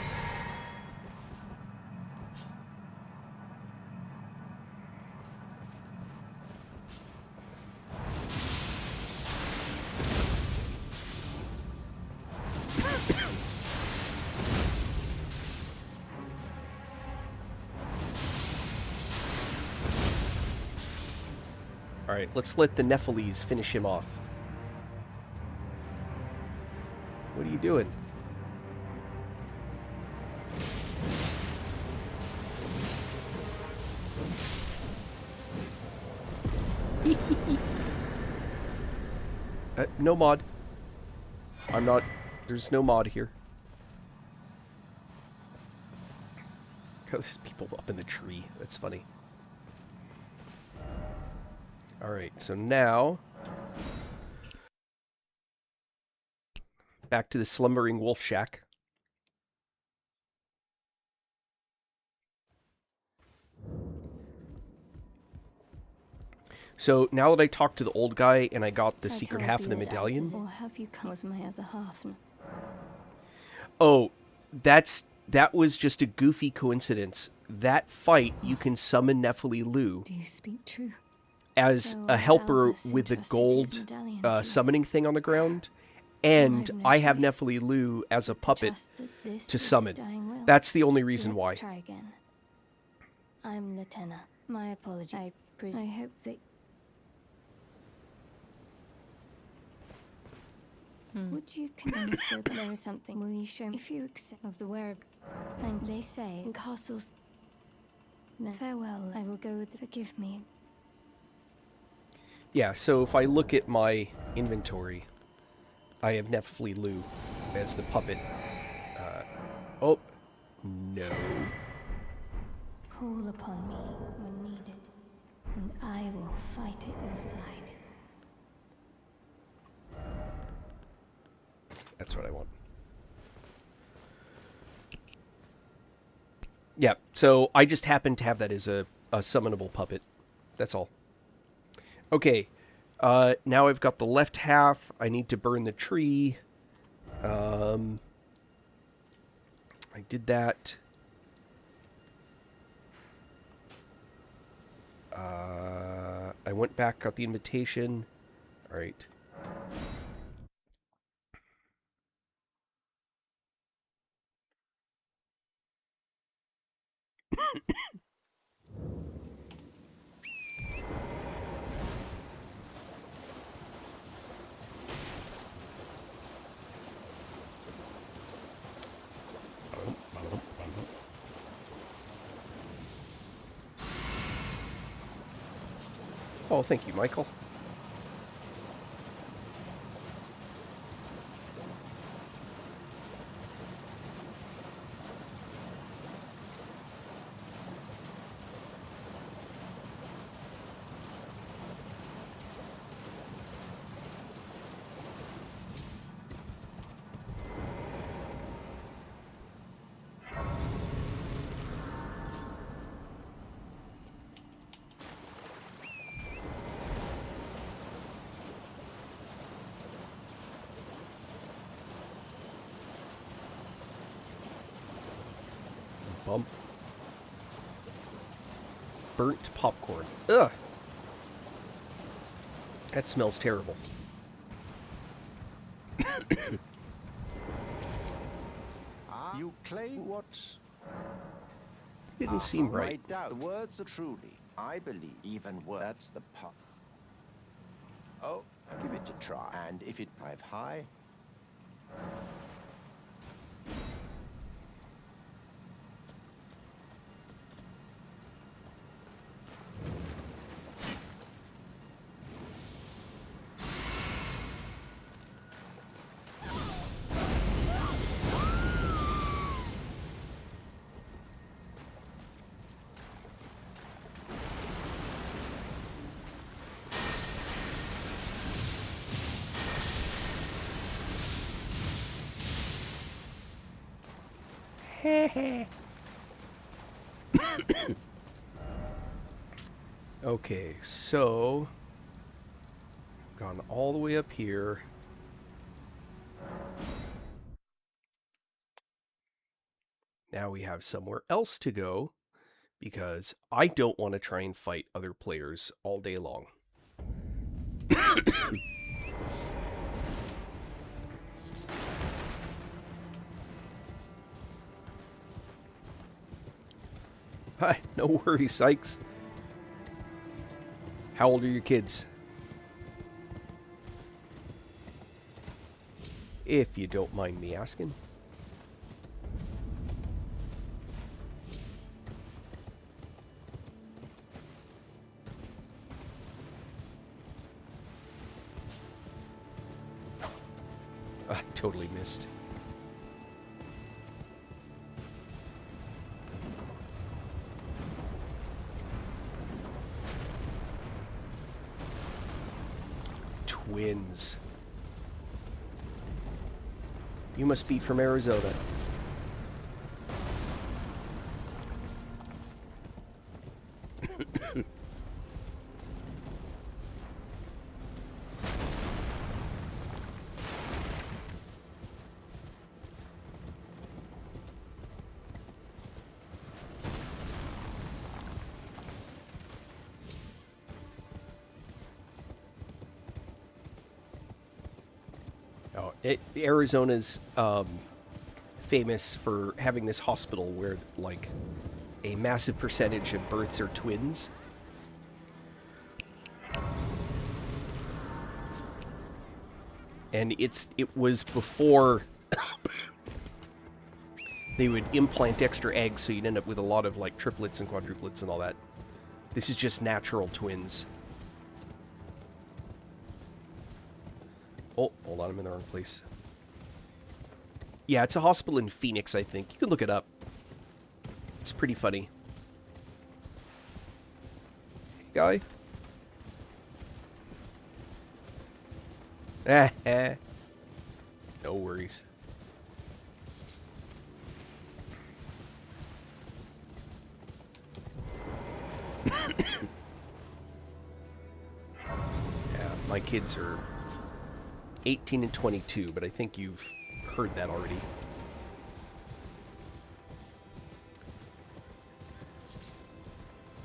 Speaker 1: Alright, let's let the Nephilis finish him off. What are you doing? No mod. I'm not... There's no mod here. There's people up in the tree. That's funny. Alright, so now... back to the slumbering wolf shack. So now that I talked to the old guy and I got the secret half of the medallion...
Speaker 2: Or have you come as my other half?
Speaker 1: Oh, that was just a goofy coincidence. That fight, you can summon Nephili Lu.
Speaker 2: Do you speak true?
Speaker 1: As
Speaker 2: So
Speaker 1: a helper
Speaker 2: Albus
Speaker 1: with the
Speaker 2: entrusted his
Speaker 1: gold
Speaker 2: medallion to you.
Speaker 1: summoning thing on the ground. And I have Nephili Lu as a puppet to summon. That's the only reason why.
Speaker 2: Let's try again. I'm Latenna. My apology. I hope that... Would you can the scope? There is something. Will you show me if you accept of the wearer? Thank they say in castles. Then farewell. I will go with. Forgive me.
Speaker 1: Yeah. So if I look at my inventory, I have Nephili Lu as the puppet. Oh no.
Speaker 2: Call upon me when needed, and I will fight at your side.
Speaker 1: That's what I want. Yeah, so I just happen to have that as a summonable puppet. That's all. Okay, now I've got the left half. I need to burn the tree. I did that. I went back, got the invitation. All right. Oh, thank you, Michael. Bump. Burnt popcorn. Ugh. That smells terrible.
Speaker 10: You claim what?
Speaker 1: Didn't seem right.
Speaker 10: I doubt the words are truly. I believe even words. That's the part. Oh, I'll give it a try. And if it drive high.
Speaker 1: Okay, so gone all the way up here. Now we have somewhere else to go because I don't want to try and fight other players all day long. Hi, no worries, Sykes. How old are your kids? If you don't mind me asking. I totally missed. Twins. You must be from Arizona. Oh, Arizona's famous for having this hospital where, like, a massive percentage of births are twins. And it was before they would implant extra eggs, so you'd end up with a lot of, like, triplets and quadruplets and all that. This is just natural twins. Oh, hold on, I'm in the wrong place. Yeah, it's a hospital in Phoenix, I think. You can look it up. It's pretty funny. Hey, guy. No worries. Yeah, my kids are 18 and 22, but I think you've heard that already.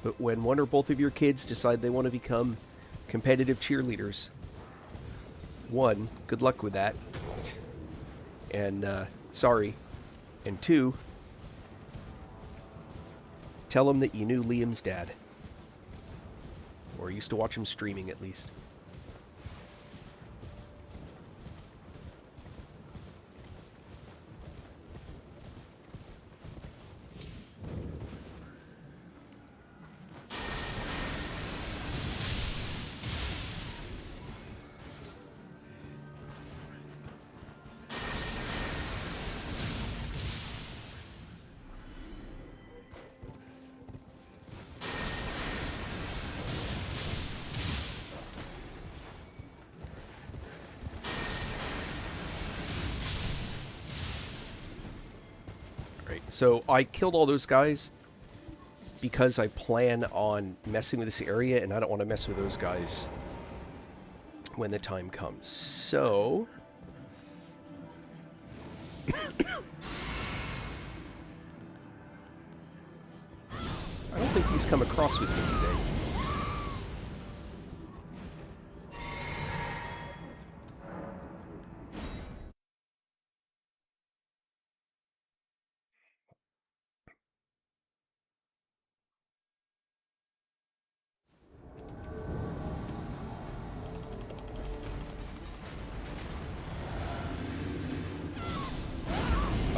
Speaker 1: But when one or both of your kids decide they want to become competitive cheerleaders, one, good luck with that. And, sorry. And two, tell them that you knew Liam's dad. Or used to watch him streaming, at least. So I killed all those guys because I plan on messing with this area, and I don't want to mess with those guys when the time comes. So... I don't think these come across with me today.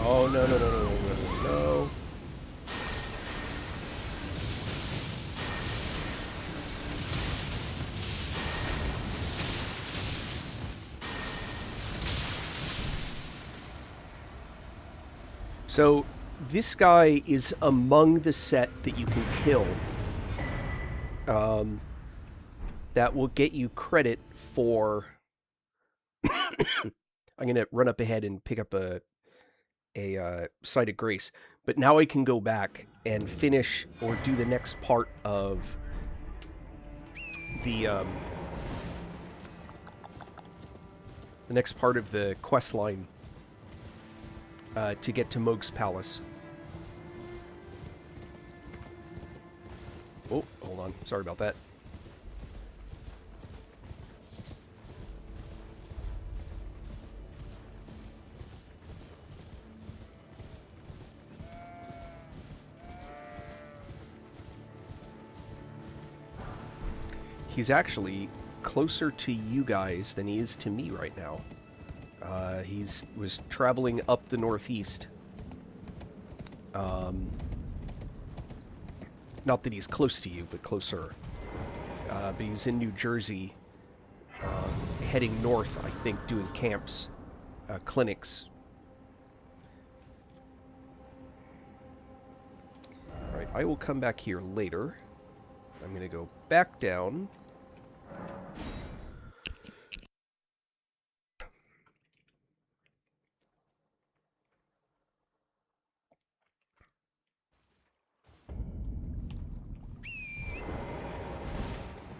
Speaker 1: Oh, no, no, no, no, no, no, no. So, this guy is among the set that you can kill. That will get you credit for... I'm going to run up ahead and pick up a Site of Grace. But now I can go back and finish or do the next part of the next part of the quest line to get to Mohg's Palace. Oh, hold on. Sorry about that. He's actually closer to you guys than he is to me right now. Was traveling up the northeast. Not that he's close to you, but closer. But he's in New Jersey, heading north, I think, doing camps, clinics. Alright, I will come back here later. I'm going to go back down.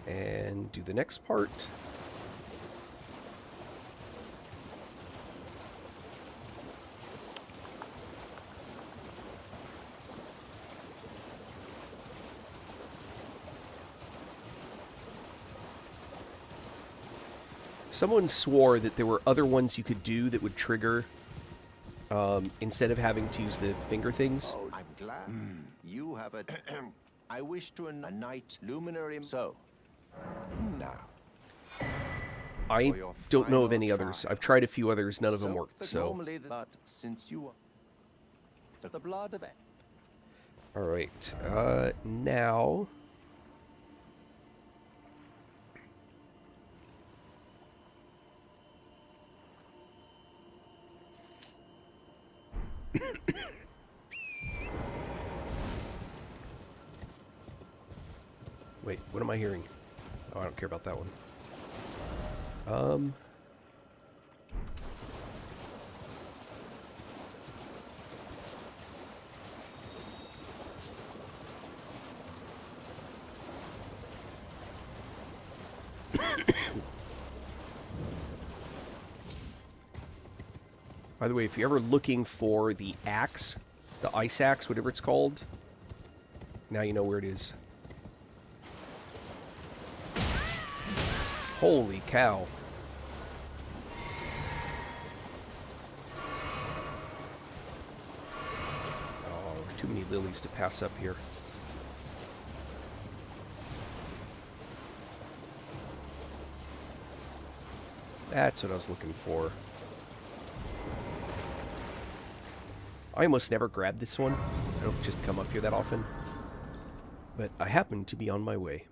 Speaker 1: And do the next part. Someone swore that there were other ones you could do that would trigger instead of having to use the finger things.
Speaker 10: Oh, I'm glad you have a... I wish to a night luminary... So, now...
Speaker 1: I don't know of any others. I've tried a few others, none of them worked, so...
Speaker 10: Normally, but since you are... The blood of it.
Speaker 1: Alright, now... Wait, what am I hearing? Oh, I don't care about that one. By the way, if you're ever looking for the axe, the ice axe, whatever it's called, now you know where it is. Holy cow. Oh, too many lilies to pass up here. That's what I was looking for. I almost never grab this one. I don't just come up here that often. But I happen to be on my way.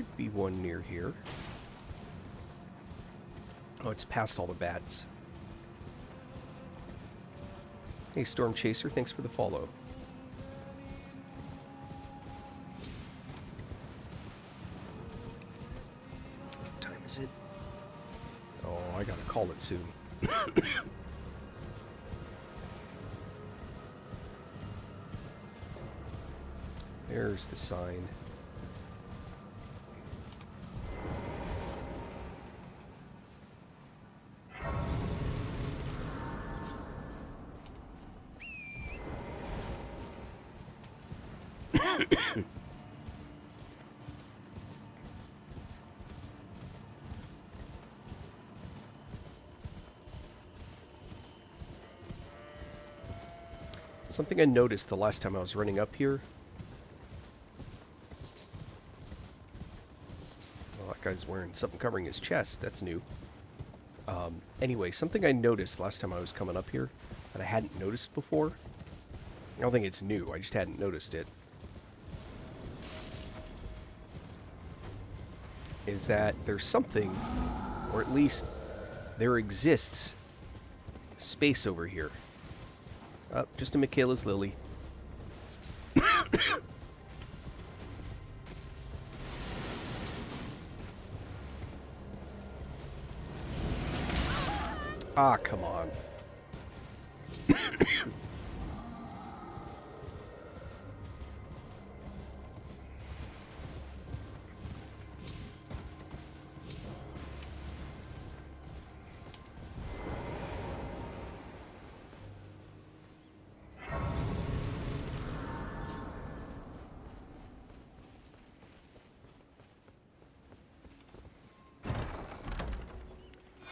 Speaker 1: should be one near here. Oh, it's past all the bats. Hey, Storm Chaser, thanks for the follow. What time is it? Oh, I gotta call it soon. There's the sign. Something I noticed the last time I was running up here. Well, that guy's wearing something covering his chest. That's new. Anyway, something I noticed last time I was coming up here that I hadn't noticed before. I don't think it's new. I just hadn't noticed it. Is that there's something, or at least there exists, space over here. Oh, just a Michaela's Lily. Ah, come on.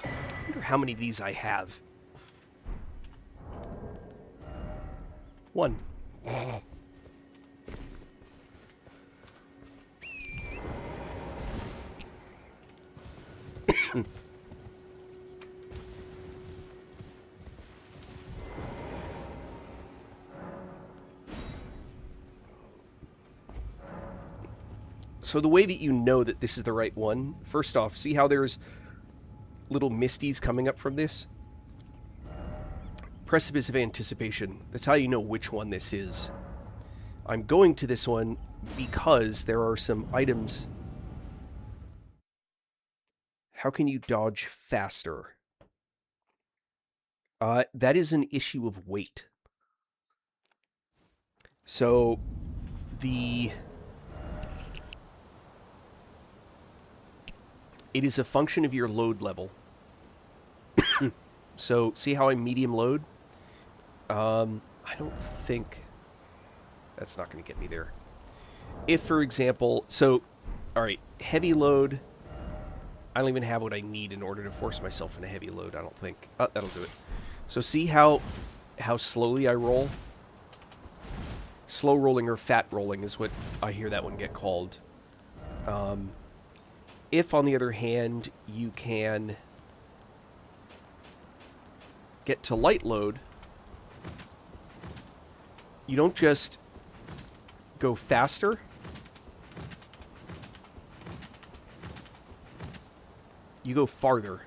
Speaker 1: I wonder how many of these I have. One. So the way that you know that this is the right one, first off, see how there's little misties coming up from this? Precipice of Anticipation. That's how you know which one this is. I'm going to this one because there are some items. How can you dodge faster? That is an issue of weight. So, it is a function of your load level. So, see how I'm medium load? I don't think... That's not going to get me there. If, for example... So, alright, heavy load... I don't even have what I need in order to force myself in a heavy load, I don't think. Oh, that'll do it. So see how slowly I roll? Slow rolling or fat rolling is what I hear that one get called. If, on the other hand, you can get to light load, you don't just go faster. You go farther.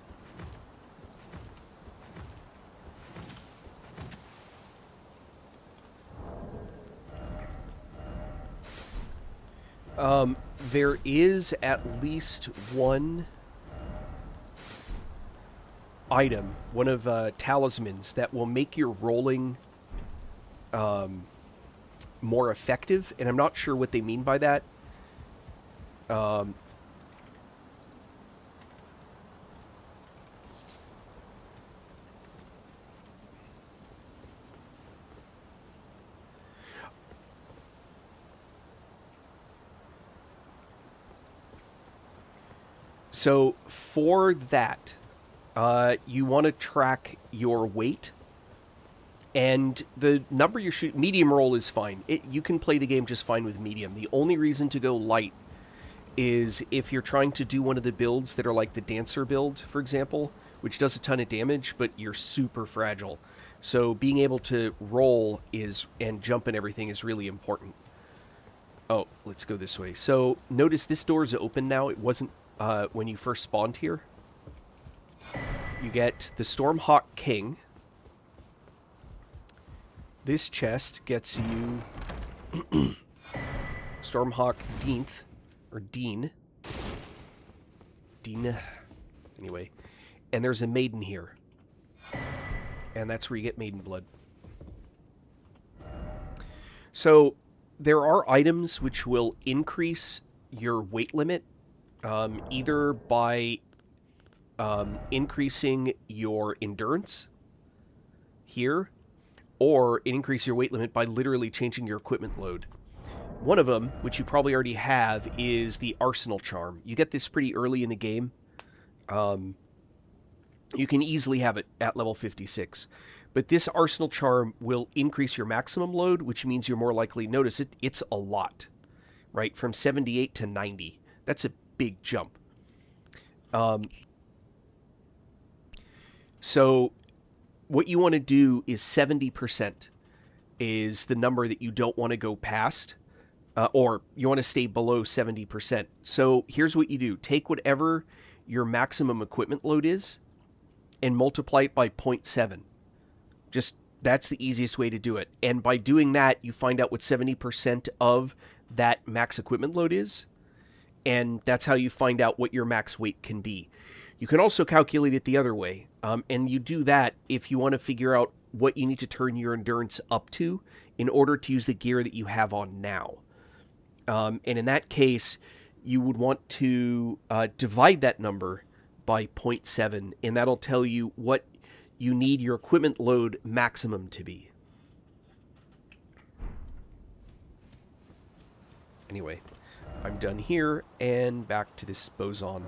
Speaker 1: There is at least one item, one of talismans, that will make your rolling more effective, and I'm not sure what they mean by that. So for that, you want to track your weight, and the number you shoot. Medium roll is fine. You can play the game just fine with medium. The only reason to go light is if you're trying to do one of the builds that are like the Dancer build, for example, which does a ton of damage, but you're super fragile. So being able to roll and jump and everything is really important. Oh, let's go this way. So notice this door is open now. It wasn't when you first spawned here. You get the Stormhawk King. This chest gets you Stormhawk Deanth, or Dean. Dean. Anyway. And there's a maiden here. And that's where you get maiden blood. So there are items which will increase your weight limit, either by increasing your endurance here, or increase your weight limit by literally changing your equipment load. One of them, which you probably already have, is the Arsenal Charm. You get this pretty early in the game. You can easily have it at level 56. But this Arsenal Charm will increase your maximum load, which means you're more likely... Notice, it's a lot, right? From 78 to 90. That's a big jump. So what you want to do is 70% is the number that you don't want to go past, or you want to stay below 70%. So here's what you do. Take whatever your maximum equipment load is and multiply it by 0.7. Just, that's the easiest way to do it. And by doing that, you find out what 70% of that max equipment load is, and that's how you find out what your max weight can be. You can also calculate it the other way, and you do that if you want to figure out what you need to turn your endurance up to in order to use the gear that you have on now. And in that case, you would want to divide that number by 0.7, and that'll tell you what you need your equipment load maximum to be. Anyway, I'm done here, and back to this boson.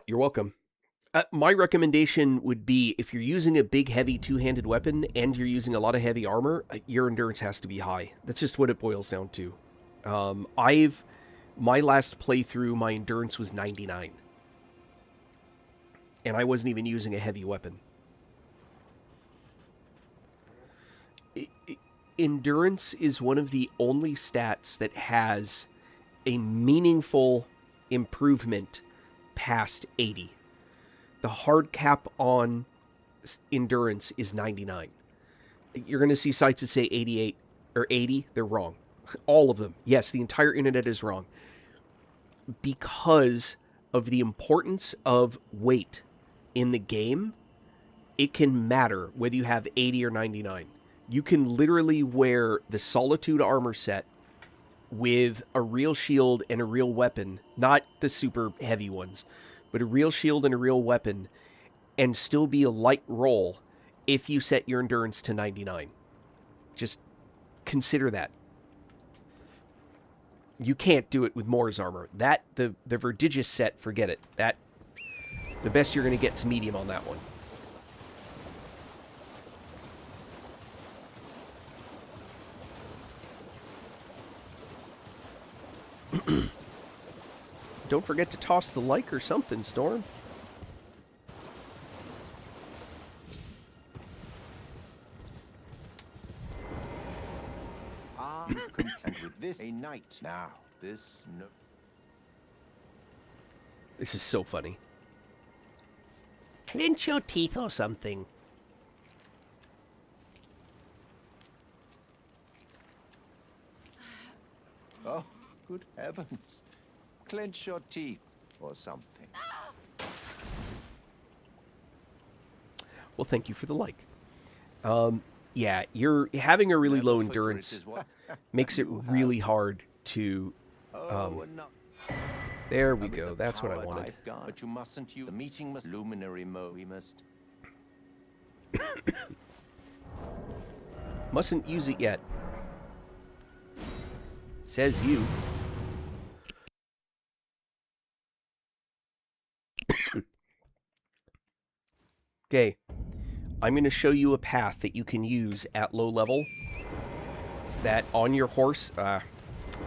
Speaker 1: You're welcome. My recommendation would be, if you're using a big, heavy, two-handed weapon, and you're using a lot of heavy armor, your endurance has to be high. That's just what it boils down to. My last playthrough, my endurance was 99. And I wasn't even using a heavy weapon. Endurance is one of the only stats that has a meaningful improvement past 80. The hard cap on endurance is 99. You're going to see sites that say 88 or 80. They're wrong. All of them. Yes, the entire internet is wrong. Because of the importance of weight in the game, it can matter whether you have 80 or 99. You can literally wear the Solitude armor set with a real shield and a real weapon, not the super heavy ones, but a real shield and a real weapon, and still be a light roll if you set your endurance to 99. Just consider that. You can't do it with Moore's armor. That, the Verdigis set, forget it. That, the best you're going to get is medium on that one. Don't forget to toss the like or something, Storm.
Speaker 10: And with this a night now. This no.
Speaker 1: This is so funny. Clench your teeth or something.
Speaker 10: Oh, good heavens. Clench your teeth or something.
Speaker 1: Well, thank you for the like. Yeah, you're having a really low endurance makes it really hard to... there we go. That's what I wanted.
Speaker 10: But you mustn't use the meeting must luminary mode. We must...
Speaker 1: Mustn't use it yet. Says you. Okay. I'm going to show you a path that you can use at low level that on your horse... I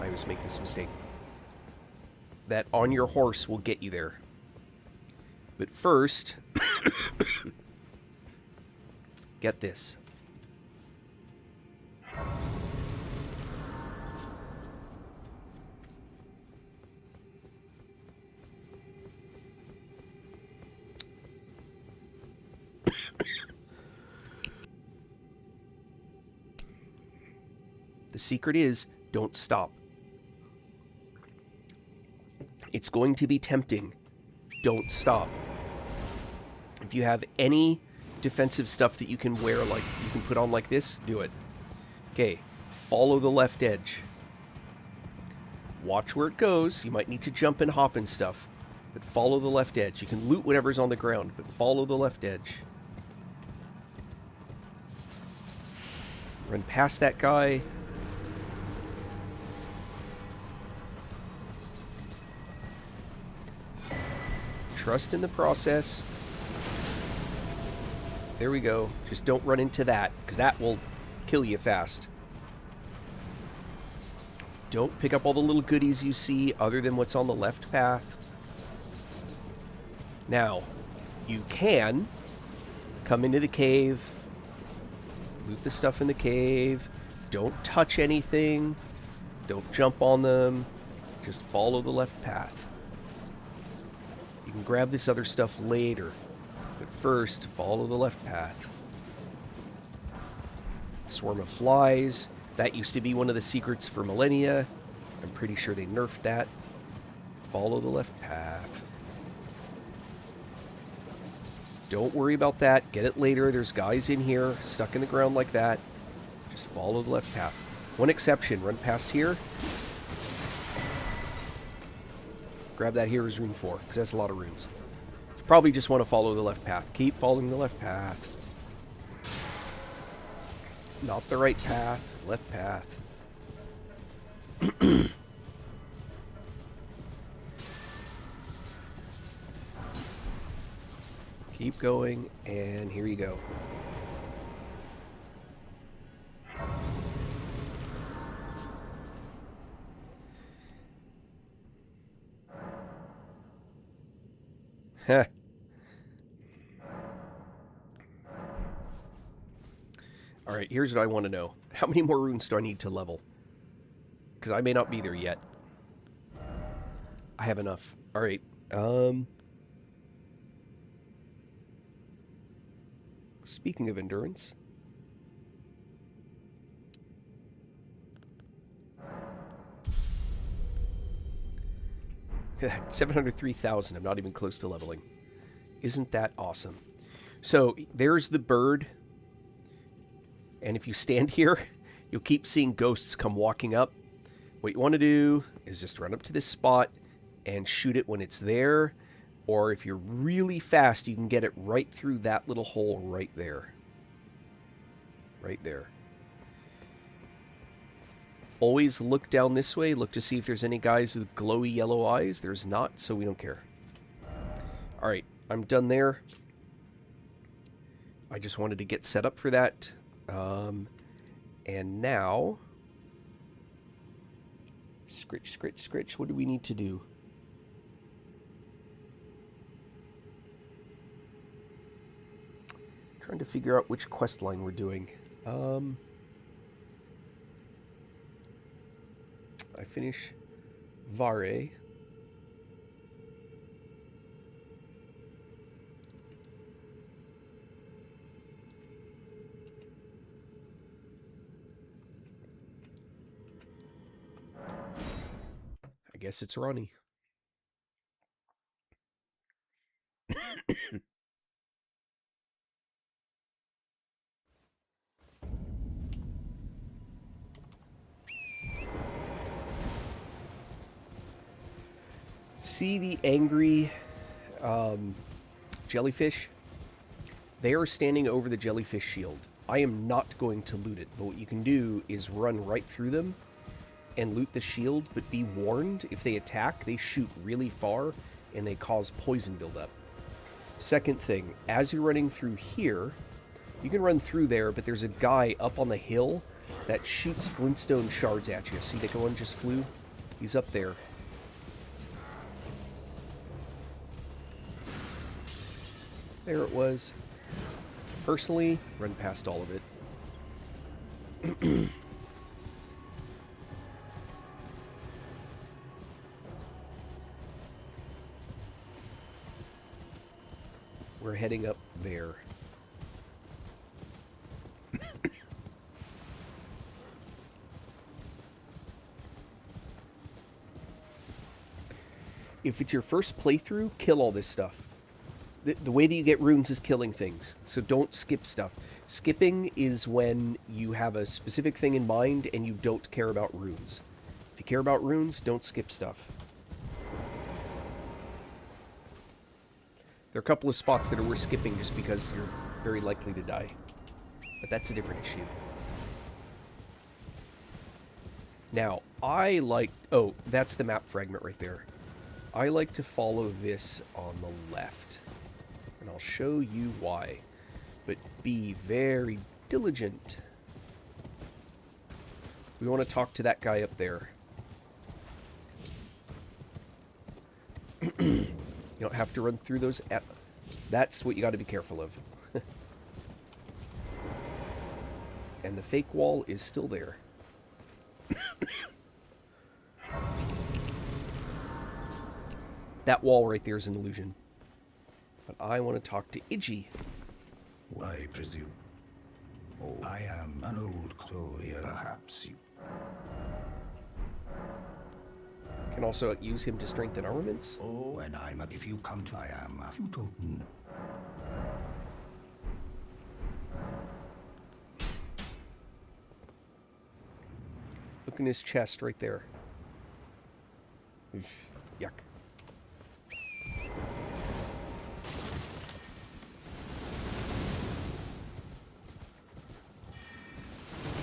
Speaker 1: always make this mistake. That on your horse will get you there. But first... get this. The secret is, don't stop. It's going to be tempting. Don't stop. If you have any defensive stuff that you can wear, like you can put on like this, do it. Okay, follow the left edge. Watch where it goes. You might need to jump and hop and stuff, but follow the left edge. You can loot whatever's on the ground, but follow the left edge. Run past that guy. Trust in the process. There we go. Just don't run into that, because that will kill you fast. Don't pick up all the little goodies you see other than what's on the left path. Now, you can come into the cave, loot the stuff in the cave, don't touch anything, don't jump on them, just follow the left path. You can grab this other stuff later, but first, follow the left path. Swarm of flies. That used to be one of the secrets for millennia. I'm pretty sure they nerfed that. Follow the left path. Don't worry about that. Get it later. There's guys in here stuck in the ground like that. Just follow the left path. One exception. Run past here. Grab that Hero's Rune 4, because that's a lot of runes. You probably just want to follow the left path. Keep following the left path. Not the right path. Left path. Keep going, and here you go. Heh. Alright, here's what I want to know. How many more runes do I need to level? Because I may not be there yet. I have enough. Alright, speaking of endurance... 703,000. I'm not even close to leveling. Isn't that awesome? So, there's the bird. And if you stand here, you'll keep seeing ghosts come walking up. What you want to do is just run up to this spot and shoot it when it's there. Or if you're really fast, you can get it right through that little hole right there. Right there. Always look down this way. Look to see if there's any guys with glowy yellow eyes. There's not, so we don't care. Alright, I'm done there. I just wanted to get set up for that. And now... Scritch, scritch, scritch. What do we need to do? Trying to figure out which quest line we're doing. I finish Vare. I guess it's Ronnie. See the angry jellyfish? They are standing over the jellyfish shield. I am not going to loot it, but what you can do is run right through them and loot the shield, but be warned, if they attack, they shoot really far and they cause poison buildup. Second thing, as you're running through here, you can run through there, but there's a guy up on the hill that shoots glintstone shards at you. See, that one just flew? He's up there. There it was. Personally, run past all of it. We're heading up there. if it's your first playthrough, kill all this stuff. The way that you get runes is killing things, so don't skip stuff. Skipping is when you have a specific thing in mind and you don't care about runes. If you care about runes, don't skip stuff. There are a couple of spots that are worth skipping just because you're very likely to die. But that's a different issue. Now, I like... Oh, that's the map fragment right there. I like to follow this on the left. And I'll show you why. But be very diligent. We want to talk to that guy up there. You don't have to run through those... That's what you got to be careful of. And the fake wall is still there. That wall right there is an illusion. But I want to talk to Iggy.
Speaker 8: I presume. Oh, I am an old so perhaps you...
Speaker 1: Can also use him to strengthen armaments.
Speaker 8: Oh, and if you come to... I am a... You don't know.
Speaker 1: Look in his chest right there. Oof, yuck.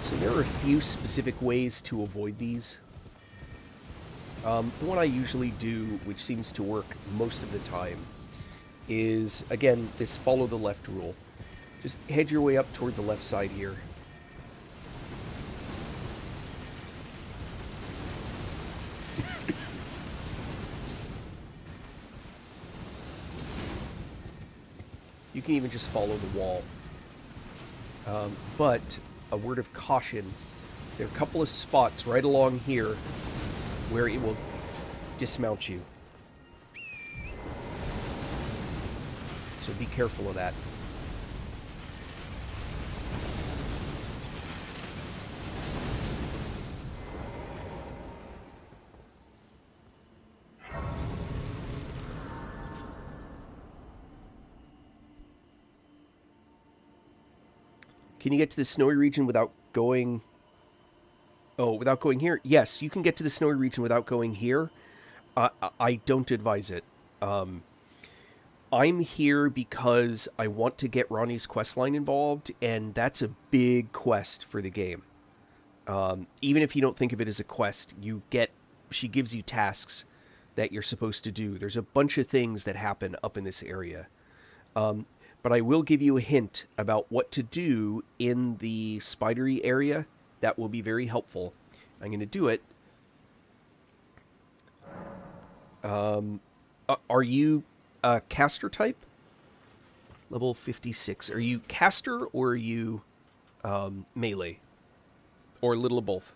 Speaker 1: So there are a few specific ways to avoid these. The one I usually do, which seems to work most of the time, is, again, this follow the left rule. Just head your way up toward the left side here. You can even just follow the wall. But, a word of caution, there are a couple of spots right along here where it will dismount you. So be careful of that. Can you get to the snowy region without going... Oh, without going here? Yes, you can get to the snowy region without going here. I don't advise it. I'm here because I want to get Ronnie's questline involved, and that's a big quest for the game. Even if you don't think of it as a quest, she gives you tasks that you're supposed to do. There's a bunch of things that happen up in this area. But I will give you a hint about what to do in the spidery area. That will be very helpful. I'm going to do it. Are you a caster type? Level 56. Are you caster or are you melee? Or a little of both?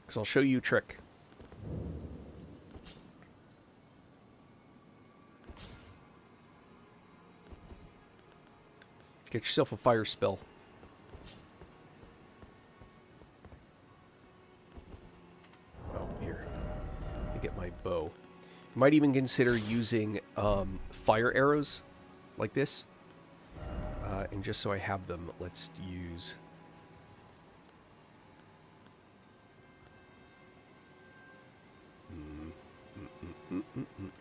Speaker 1: Because I'll show you a trick. Get yourself a fire spell. Oh, here. Let me get my bow. You might even consider using fire arrows like this. And just so I have them, let's use...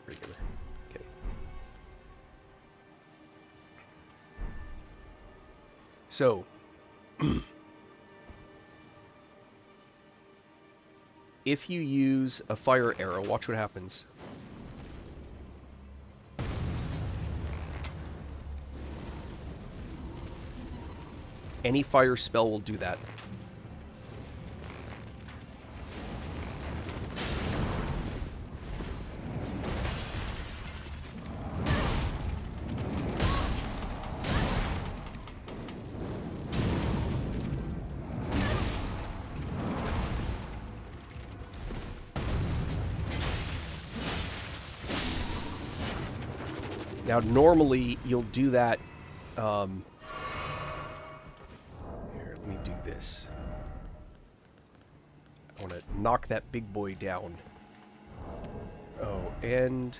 Speaker 1: regular. Okay. So, if you use a fire arrow, watch what happens. Any fire spell will do that. Now, normally, you'll do that... Here, let me do this. I want to knock that big boy down. Oh, and...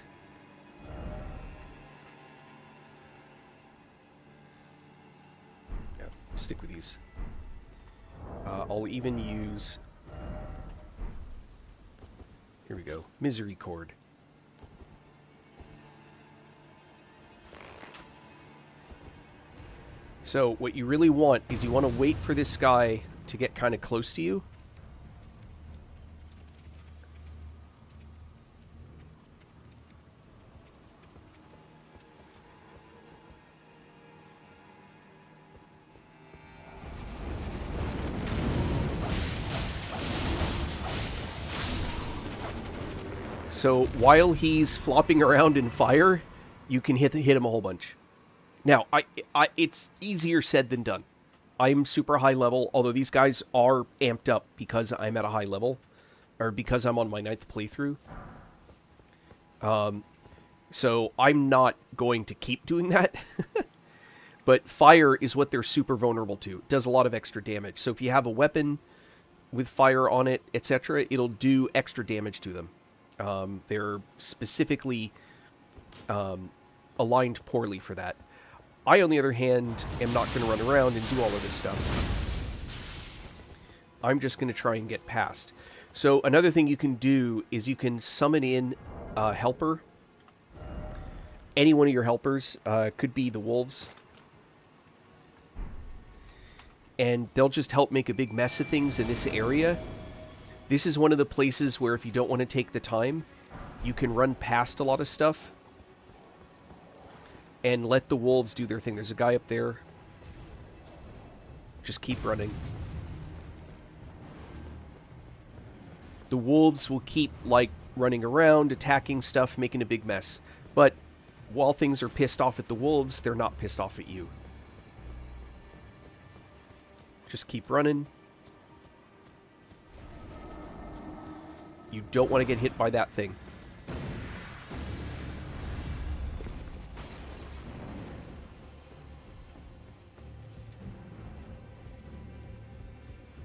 Speaker 1: yeah, stick with these. I'll even use... here we go. Misery Cord. So, what you really want is you want to wait for this guy to get kind of close to you. So, while he's flopping around in fire, you can hit him a whole bunch. Now, it's easier said than done. I'm super high level, although these guys are amped up because I'm at a high level, or because I'm on my 9th playthrough. So I'm not going to keep doing that. But fire is what they're super vulnerable to. It does a lot of extra damage. So if you have a weapon with fire on it, etc., it'll do extra damage to them. They're specifically aligned poorly for that. I, on the other hand, am not going to run around and do all of this stuff. I'm just going to try and get past. So another thing you can do is you can summon in a helper. Any one of your helpers. Could be the wolves. And they'll just help make a big mess of things in this area. This is one of the places where if you don't want to take the time, you can run past a lot of stuff. And let the wolves do their thing. There's a guy up there. Just keep running. The wolves will keep, like, running around, attacking stuff, making a big mess. But while things are pissed off at the wolves, they're not pissed off at you. Just keep running. You don't want to get hit by that thing.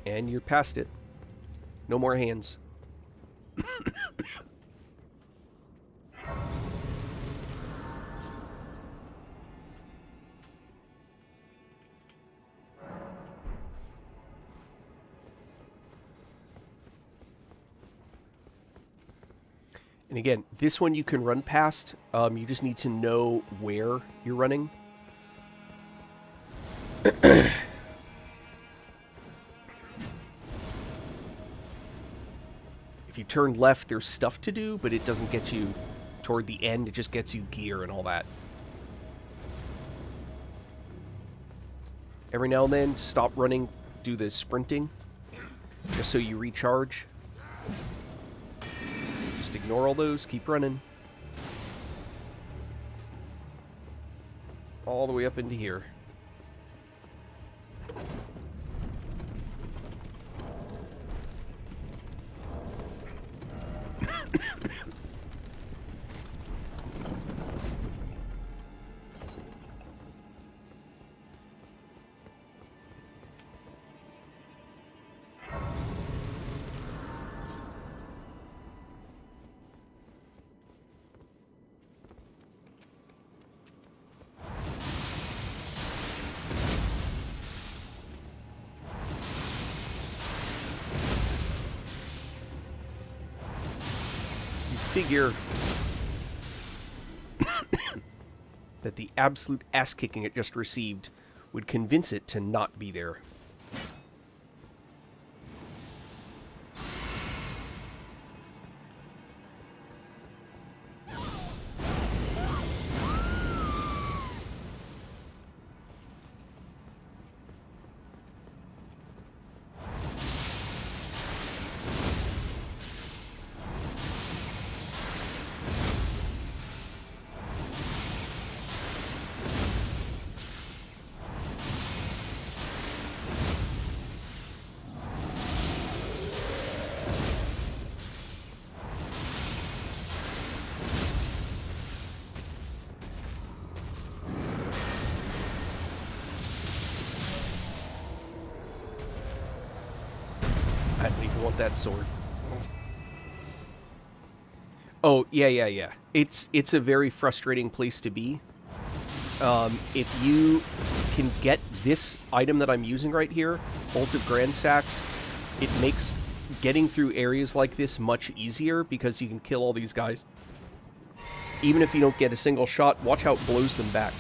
Speaker 1: And you're past it. No more hands. And again, this one you can run past. You just need to know where you're running. If you turn left, there's stuff to do, but it doesn't get you toward the end. It just gets you gear and all that. Every now and then, stop running, do the sprinting, just so you recharge. Just ignore all those, keep running. All the way up into here. Figure that the absolute ass-kicking it just received would convince it to not be there. I want that sword. Oh, yeah. It's a very frustrating place to be. If you can get this item that I'm using right here, Bolt of Grand Sacks, it makes getting through areas like this much easier because you can kill all these guys. Even if you don't get a single shot, watch how it blows them back.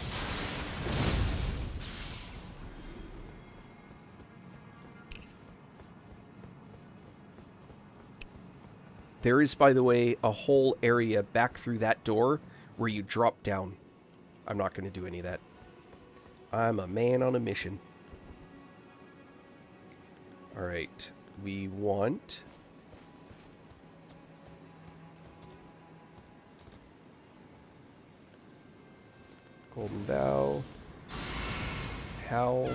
Speaker 1: There is, by the way, a whole area back through that door where you drop down. I'm not going to do any of that. I'm a man on a mission. Alright, we want... Golden Bow. Howl.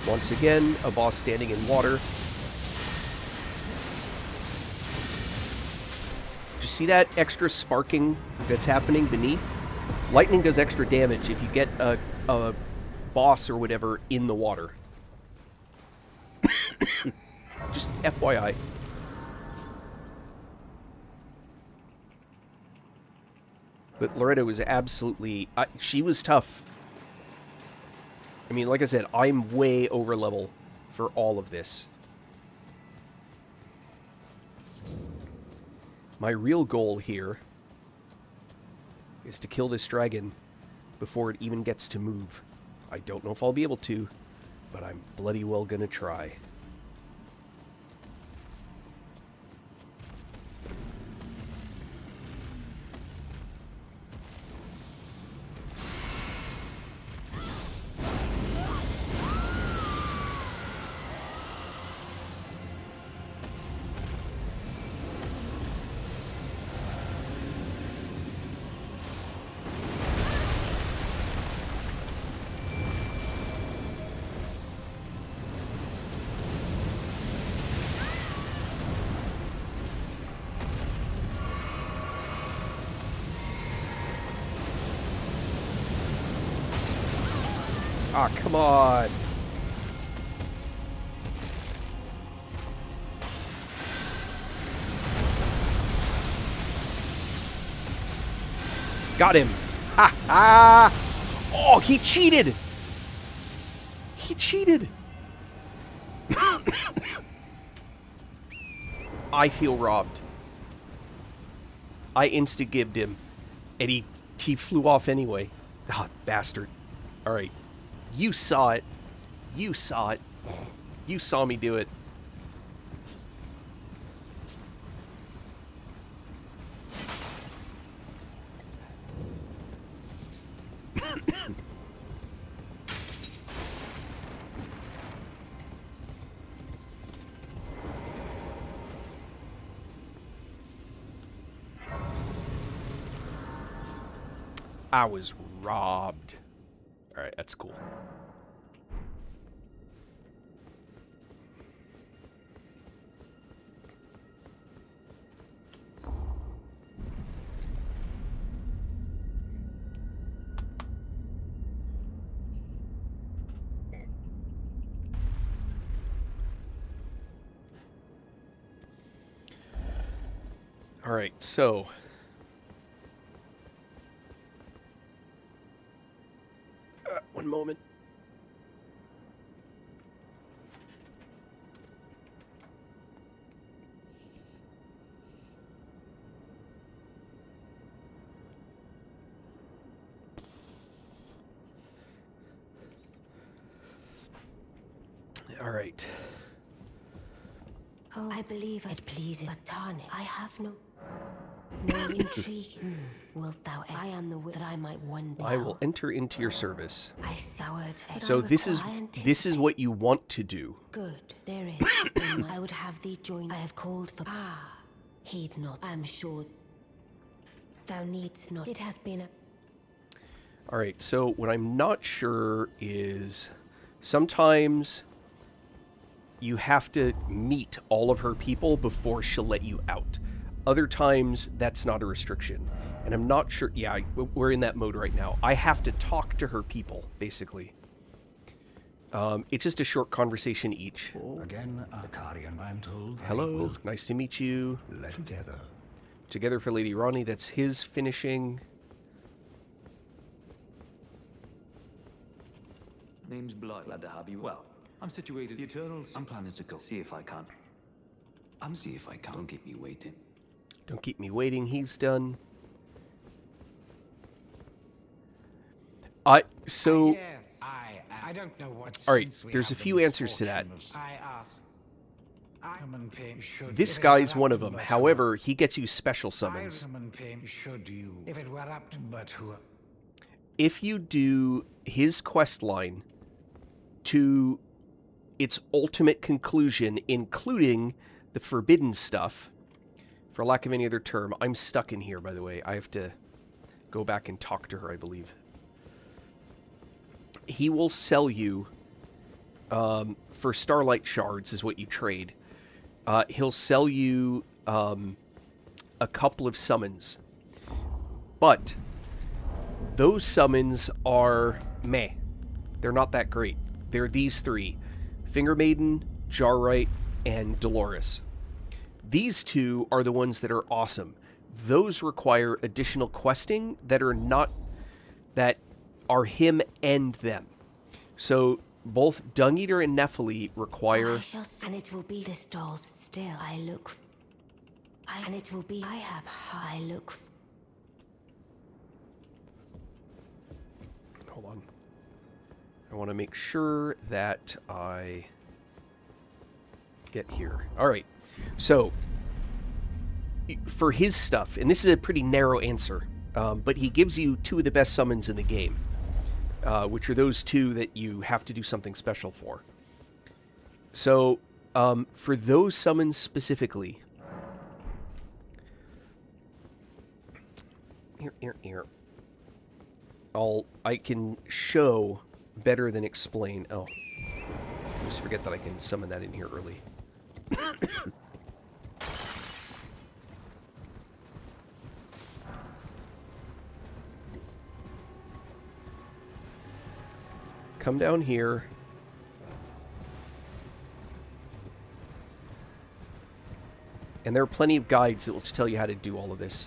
Speaker 1: Once again, a boss standing in water. Did you see that extra sparking that's happening beneath? Lightning does extra damage if you get a boss or whatever in the water. Just FYI. But Loretta was absolutely... she was tough. I mean, like I said, I'm way over level for all of this. My real goal here is to kill this dragon before it even gets to move. I don't know if I'll be able to, but I'm bloody well gonna try. Ah, come on! Got him! Ha ha! Oh, he cheated! He cheated! I feel robbed. I insta-gibbed him, and he flew off anyway. Ah, bastard. Alright. You saw it. You saw it. You saw me do it. I was robbed. Alright, that's cool. Alright, so... one moment. All right.
Speaker 6: Oh, I believe it pleases, but Tani, I have no intrigue. Wilt thou? I am the will that I might one day.
Speaker 1: I will enter into your service.
Speaker 6: I soured.
Speaker 1: So this is what you want to do.
Speaker 6: Good. There is. I would have thee join. I have called for. Ah, heed not. I am sure. Thou needst not. It hath been a.
Speaker 1: Alright, so what I'm not sure is sometimes you have to meet all of her people before she'll let you out. Other times, that's not a restriction. And I'm not sure... Yeah, we're in that mode right now. I have to talk to her people, basically. It's just a short conversation each.
Speaker 8: Again, Akarian, I'm told.
Speaker 1: Hello, nice to meet you.
Speaker 8: Let together.
Speaker 1: Together for Lady Ronnie, that's his finishing.
Speaker 11: Name's Blood. Glad to have you. Well, I'm situated. The Eternals. I'm planning to go. See if I can. See if I can. Don't keep me waiting.
Speaker 1: Don't keep me waiting. He's done. So...
Speaker 12: Yes, I don't know what.
Speaker 1: Alright, there's a few answers to that.
Speaker 12: I ask.
Speaker 1: This guy's one of them. However, he gets you special summons.
Speaker 12: Should you? If it were up to but who?
Speaker 1: If you do his quest line to its ultimate conclusion, including the forbidden stuff, for lack of any other term, I'm stuck in here, by the way. I have to go back and talk to her, I believe. He will sell you, for Starlight Shards is what you trade. He'll sell you a couple of summons. But those summons are meh. They're not that great. They're these three. Finger Maiden, Jarrite, and Dolores. These two are the ones that are awesome. Those require additional questing that are not... that are him and them. So both Dung Eater and Nephili require...
Speaker 6: And it will be this doll's still. I look... and it will be... I have high look...
Speaker 1: Hold on. I want to make sure that I get here. Alright. So, for his stuff, and this is a pretty narrow answer, but he gives you two of the best summons in the game. Which are those two that you have to do something special for. So, for those summons specifically... Here. I can show better than explain. Oh. I just forget that I can summon that in here early. Come down here. And there are plenty of guides that will tell you how to do all of this.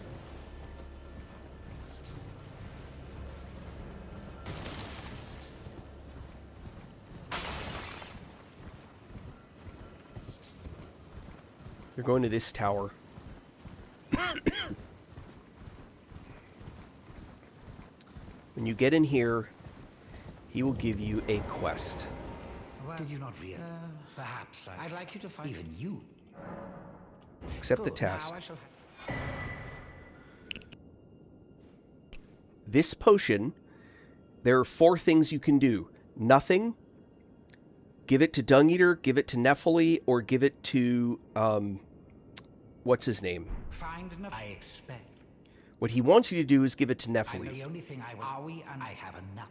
Speaker 1: You're going to this tower. When you get in here, he will give you a quest.
Speaker 12: Well, did you not realize? Perhaps I'd like you to find even you.
Speaker 1: Accept the
Speaker 12: Good,
Speaker 1: task.
Speaker 12: now I shall
Speaker 1: This potion, there are 4 things you can do. Nothing. Give it to Dung Eater, give it to Nephili, or give it to, what's his name?
Speaker 12: find enough. I expect.
Speaker 1: What he wants you to do is give it to
Speaker 12: I'm
Speaker 1: Nephili.
Speaker 12: the only thing I will. Are we? And I have enough.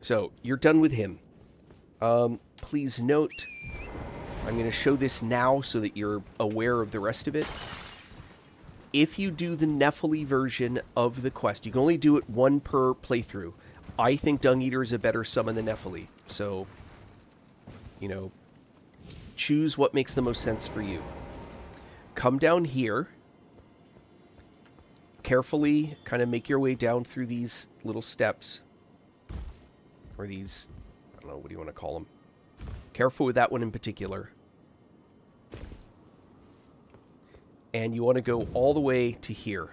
Speaker 1: So, you're done with him. Please note, I'm going to show this now so that you're aware of the rest of it. If you do the Nephili version of the quest, you can only do it 1 per playthrough. I think Dung Eater is a better summon than Nephili, so, you know, choose what makes the most sense for you. Come down here. Carefully kind of make your way down through these little steps. Or these, I don't know, what do you want to call them? Careful with that one in particular. And you want to go all the way to here.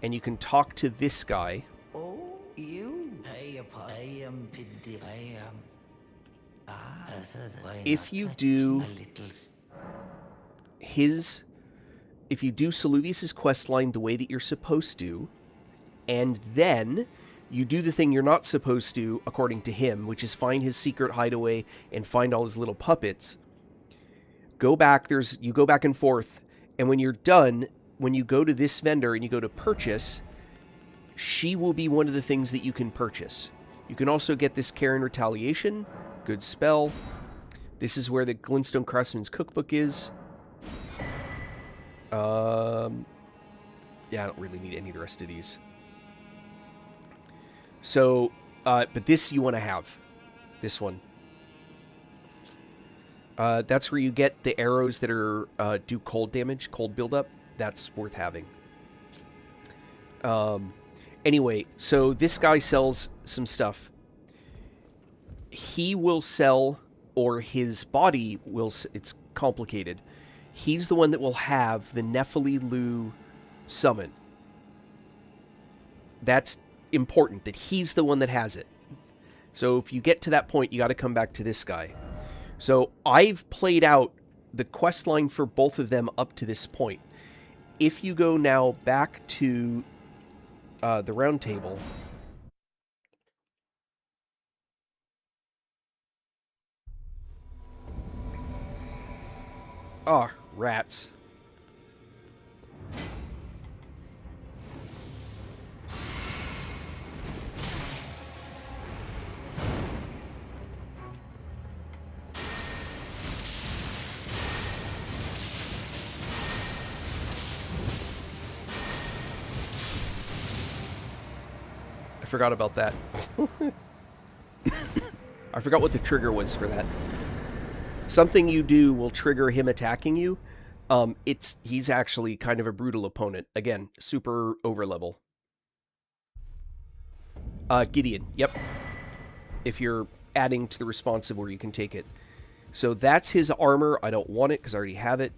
Speaker 1: And you can talk to this guy.
Speaker 12: Oh, you?
Speaker 1: If you do if you do Saluvius' quest line the way that you're supposed to, and then you do the thing you're not supposed to, according to him, which is find his secret hideaway and find all his little puppets, go back, you go back and forth, and when you're done, when you go to this vendor and you go to purchase, she will be one of the things that you can purchase. You can also get this Care and Retaliation. Good spell. This is where the Glintstone Craftsman's Cookbook is. Yeah, I don't really need any of the rest of these. So, but this you want to have. This one. That's where you get the arrows that are do cold damage, cold buildup. That's worth having. Anyway, so this guy sells some stuff. He will sell, or his body will... It's complicated. He's the one that will have the Nephili summon. That's important, that he's the one that has it. So if you get to that point, you got to come back to this guy. So I've played out the quest line for both of them up to this point. If you go now back to the round table... Ah, rats. I forgot about that. I forgot what the trigger was for that. Something you do will trigger him attacking you. He's actually kind of a brutal opponent. Again, super overlevel. Gideon, yep. If you're adding to the responsive where you can take it. So that's his armor. I don't want it because I already have it.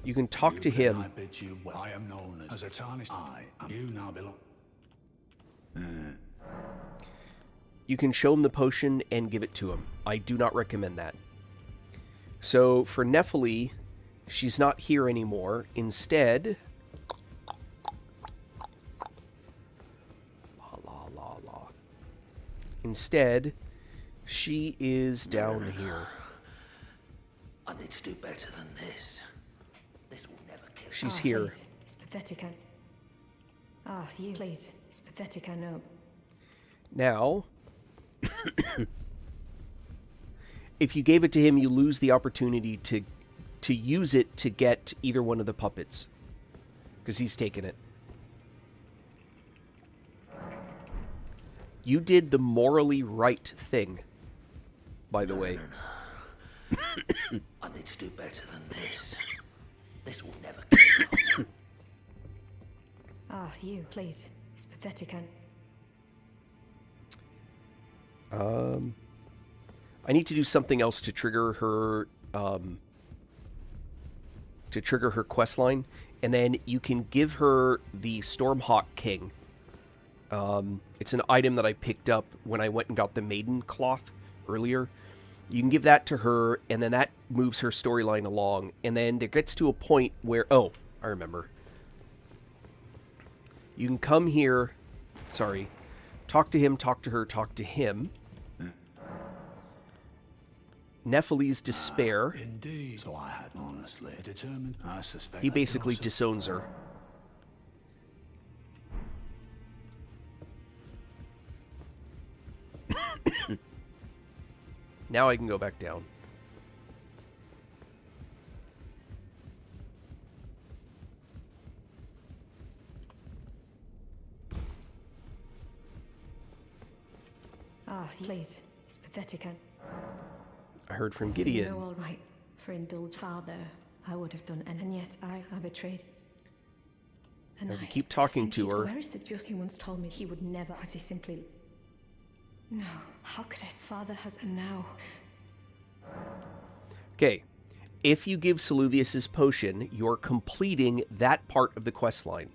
Speaker 1: You can talk to him.
Speaker 8: I bid you well. I am known as a tarnished. I am. You now belong.
Speaker 1: You can show him the potion and give it to him. I do not recommend that. So for Nephili, she's not here anymore. Instead, Instead, she is down here.
Speaker 3: I need to do better than this. This will never kill.
Speaker 1: She's here.
Speaker 5: Please. It's pathetic. You. Please. It's pathetic, I know.
Speaker 1: Now, if you gave it to him, you lose the opportunity to use it to get either one of the puppets. Because he's taken it. You did the morally right thing, by the way.
Speaker 3: I need to do better than this. This will never kill.
Speaker 5: You. Please. It's pathetic,
Speaker 1: I need to do something else to trigger her, quest line, and then you can give her the Stormhawk King. It's an item that I picked up when I went and got the Maiden Cloth earlier. You can give that to her, and then that moves her storyline along, and then there gets to a point where... Oh, I remember. You can come here... Sorry. Talk to him, talk to her, talk to him. Nephili's Despair.
Speaker 8: Indeed. So I had honestly determined. I suspect
Speaker 1: he basically disowns her. Now I can go back down.
Speaker 5: Please. It's pathetic,
Speaker 1: I heard from
Speaker 5: So
Speaker 1: Gideon.
Speaker 5: you know, all right. For indulged father, I would have done, and yet I betrayed. And
Speaker 1: Now, if you keep talking to her...
Speaker 5: Where is the just he once told me he would never, as he simply... No, how could his father has, and now...
Speaker 1: Okay, if you give Saluvius's potion, you're completing that part of the quest line.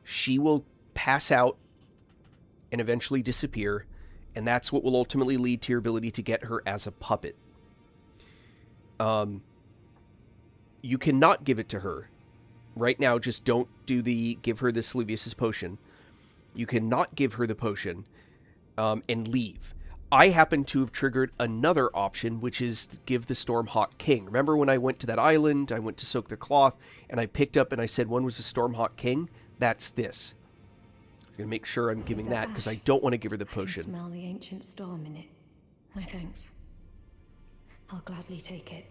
Speaker 1: She will pass out and eventually disappear, and that's what will ultimately lead to your ability to get her as a puppet. You cannot give it to her. Right now, just don't give her the Saluvius's potion. You cannot give her the potion and leave. I happen to have triggered another option, which is to give the Stormhawk King. Remember when I went to that island, I went to soak the cloth, and I picked up and I said one was the Stormhawk King? That's this. I'm going to make sure I'm giving that because I
Speaker 5: ash?
Speaker 1: don't want to give her the
Speaker 5: I can
Speaker 1: potion.
Speaker 5: smell the ancient storm in it. My thanks. I'll gladly take it.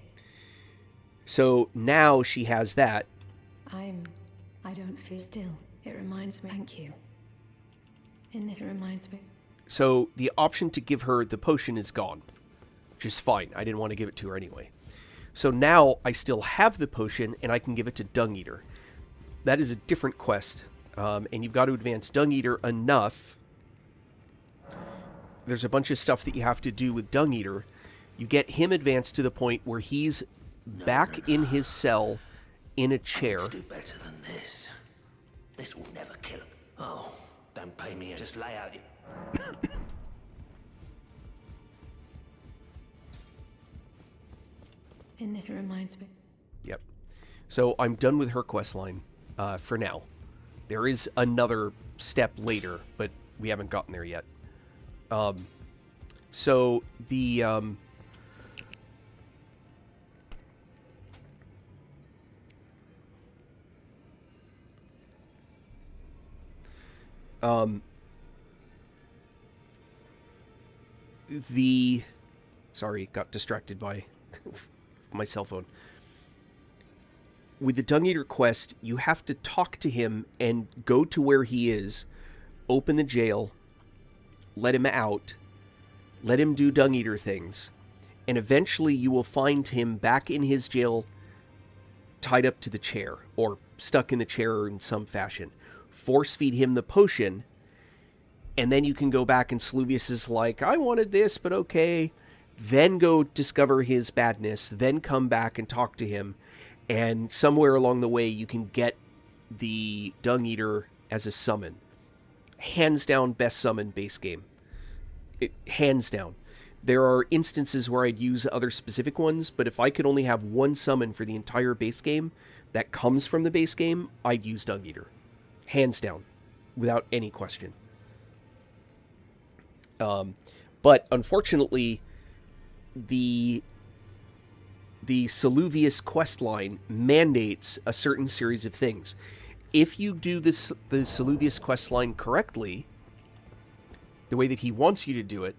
Speaker 1: So now she has that.
Speaker 5: I don't feel still. It reminds me. Thank you. In this, it reminds me.
Speaker 1: So the option to give her the potion is gone. Which is fine. I didn't want to give it to her anyway. So now I still have the potion and I can give it to Dung Eater. That is a different quest. And you've got to advance Dung Eater enough. There's a bunch of stuff that you have to do with Dung Eater. You get him advanced to the point where he's back in his cell in a chair.
Speaker 3: I need to do better than this. This will never kill him. Oh, don't pay me. Just lay out your...
Speaker 5: In this, it reminds me.
Speaker 1: Yep. So I'm done with her quest line for now. There is another step later, but we haven't gotten there yet. So the sorry, got distracted by my cell phone. With the Dung Eater quest, you have to talk to him and go to where he is, open the jail, let him out, let him do Dung Eater things, and eventually you will find him back in his jail, tied up to the chair, or stuck in the chair in some fashion. Force feed him the potion, and then you can go back, and Sluvius is like, I wanted this, but okay. Then go discover his badness, then come back and talk to him, and somewhere along the way you can get the Dung Eater as a summon. Hands down best summon base game. Hands down. There are instances where I'd use other specific ones, but if I could only have one summon for the entire base game that comes from the base game, I'd use Dung Eater. Hands down. Without any question. But unfortunately, the Sluvius questline mandates a certain series of things. If you do the Sluvius questline correctly, the way that he wants you to do it,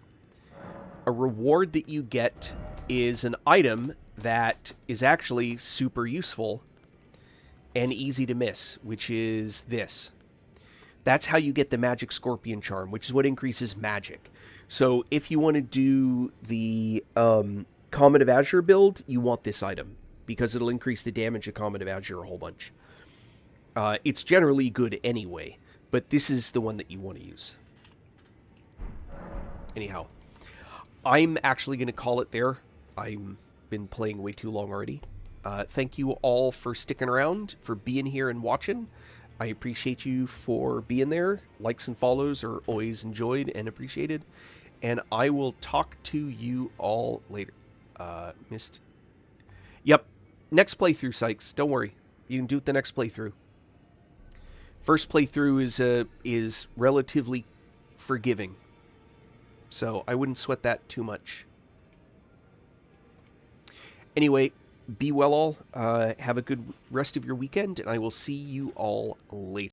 Speaker 1: a reward that you get is an item that is actually super useful and easy to miss, which is this. That's how you get the Magic Scorpion Charm, which is what increases magic. So if you want to do the Comet of Azure build, you want this item, because it'll increase the damage of Comet of Azure a whole bunch. It's generally good anyway, but this is the one that you want to use. Anyhow, I'm actually going to call it there. I've been playing way too long already. Thank you all for sticking around, for being here and watching. I appreciate you for being there. Likes and follows are always enjoyed and appreciated. And I will talk to you all later. Missed. Yep. Next playthrough, Sykes. Don't worry. You can do it the next playthrough. First playthrough is relatively forgiving. So I wouldn't sweat that too much. Anyway, be well all. Have a good rest of your weekend, and I will see you all later.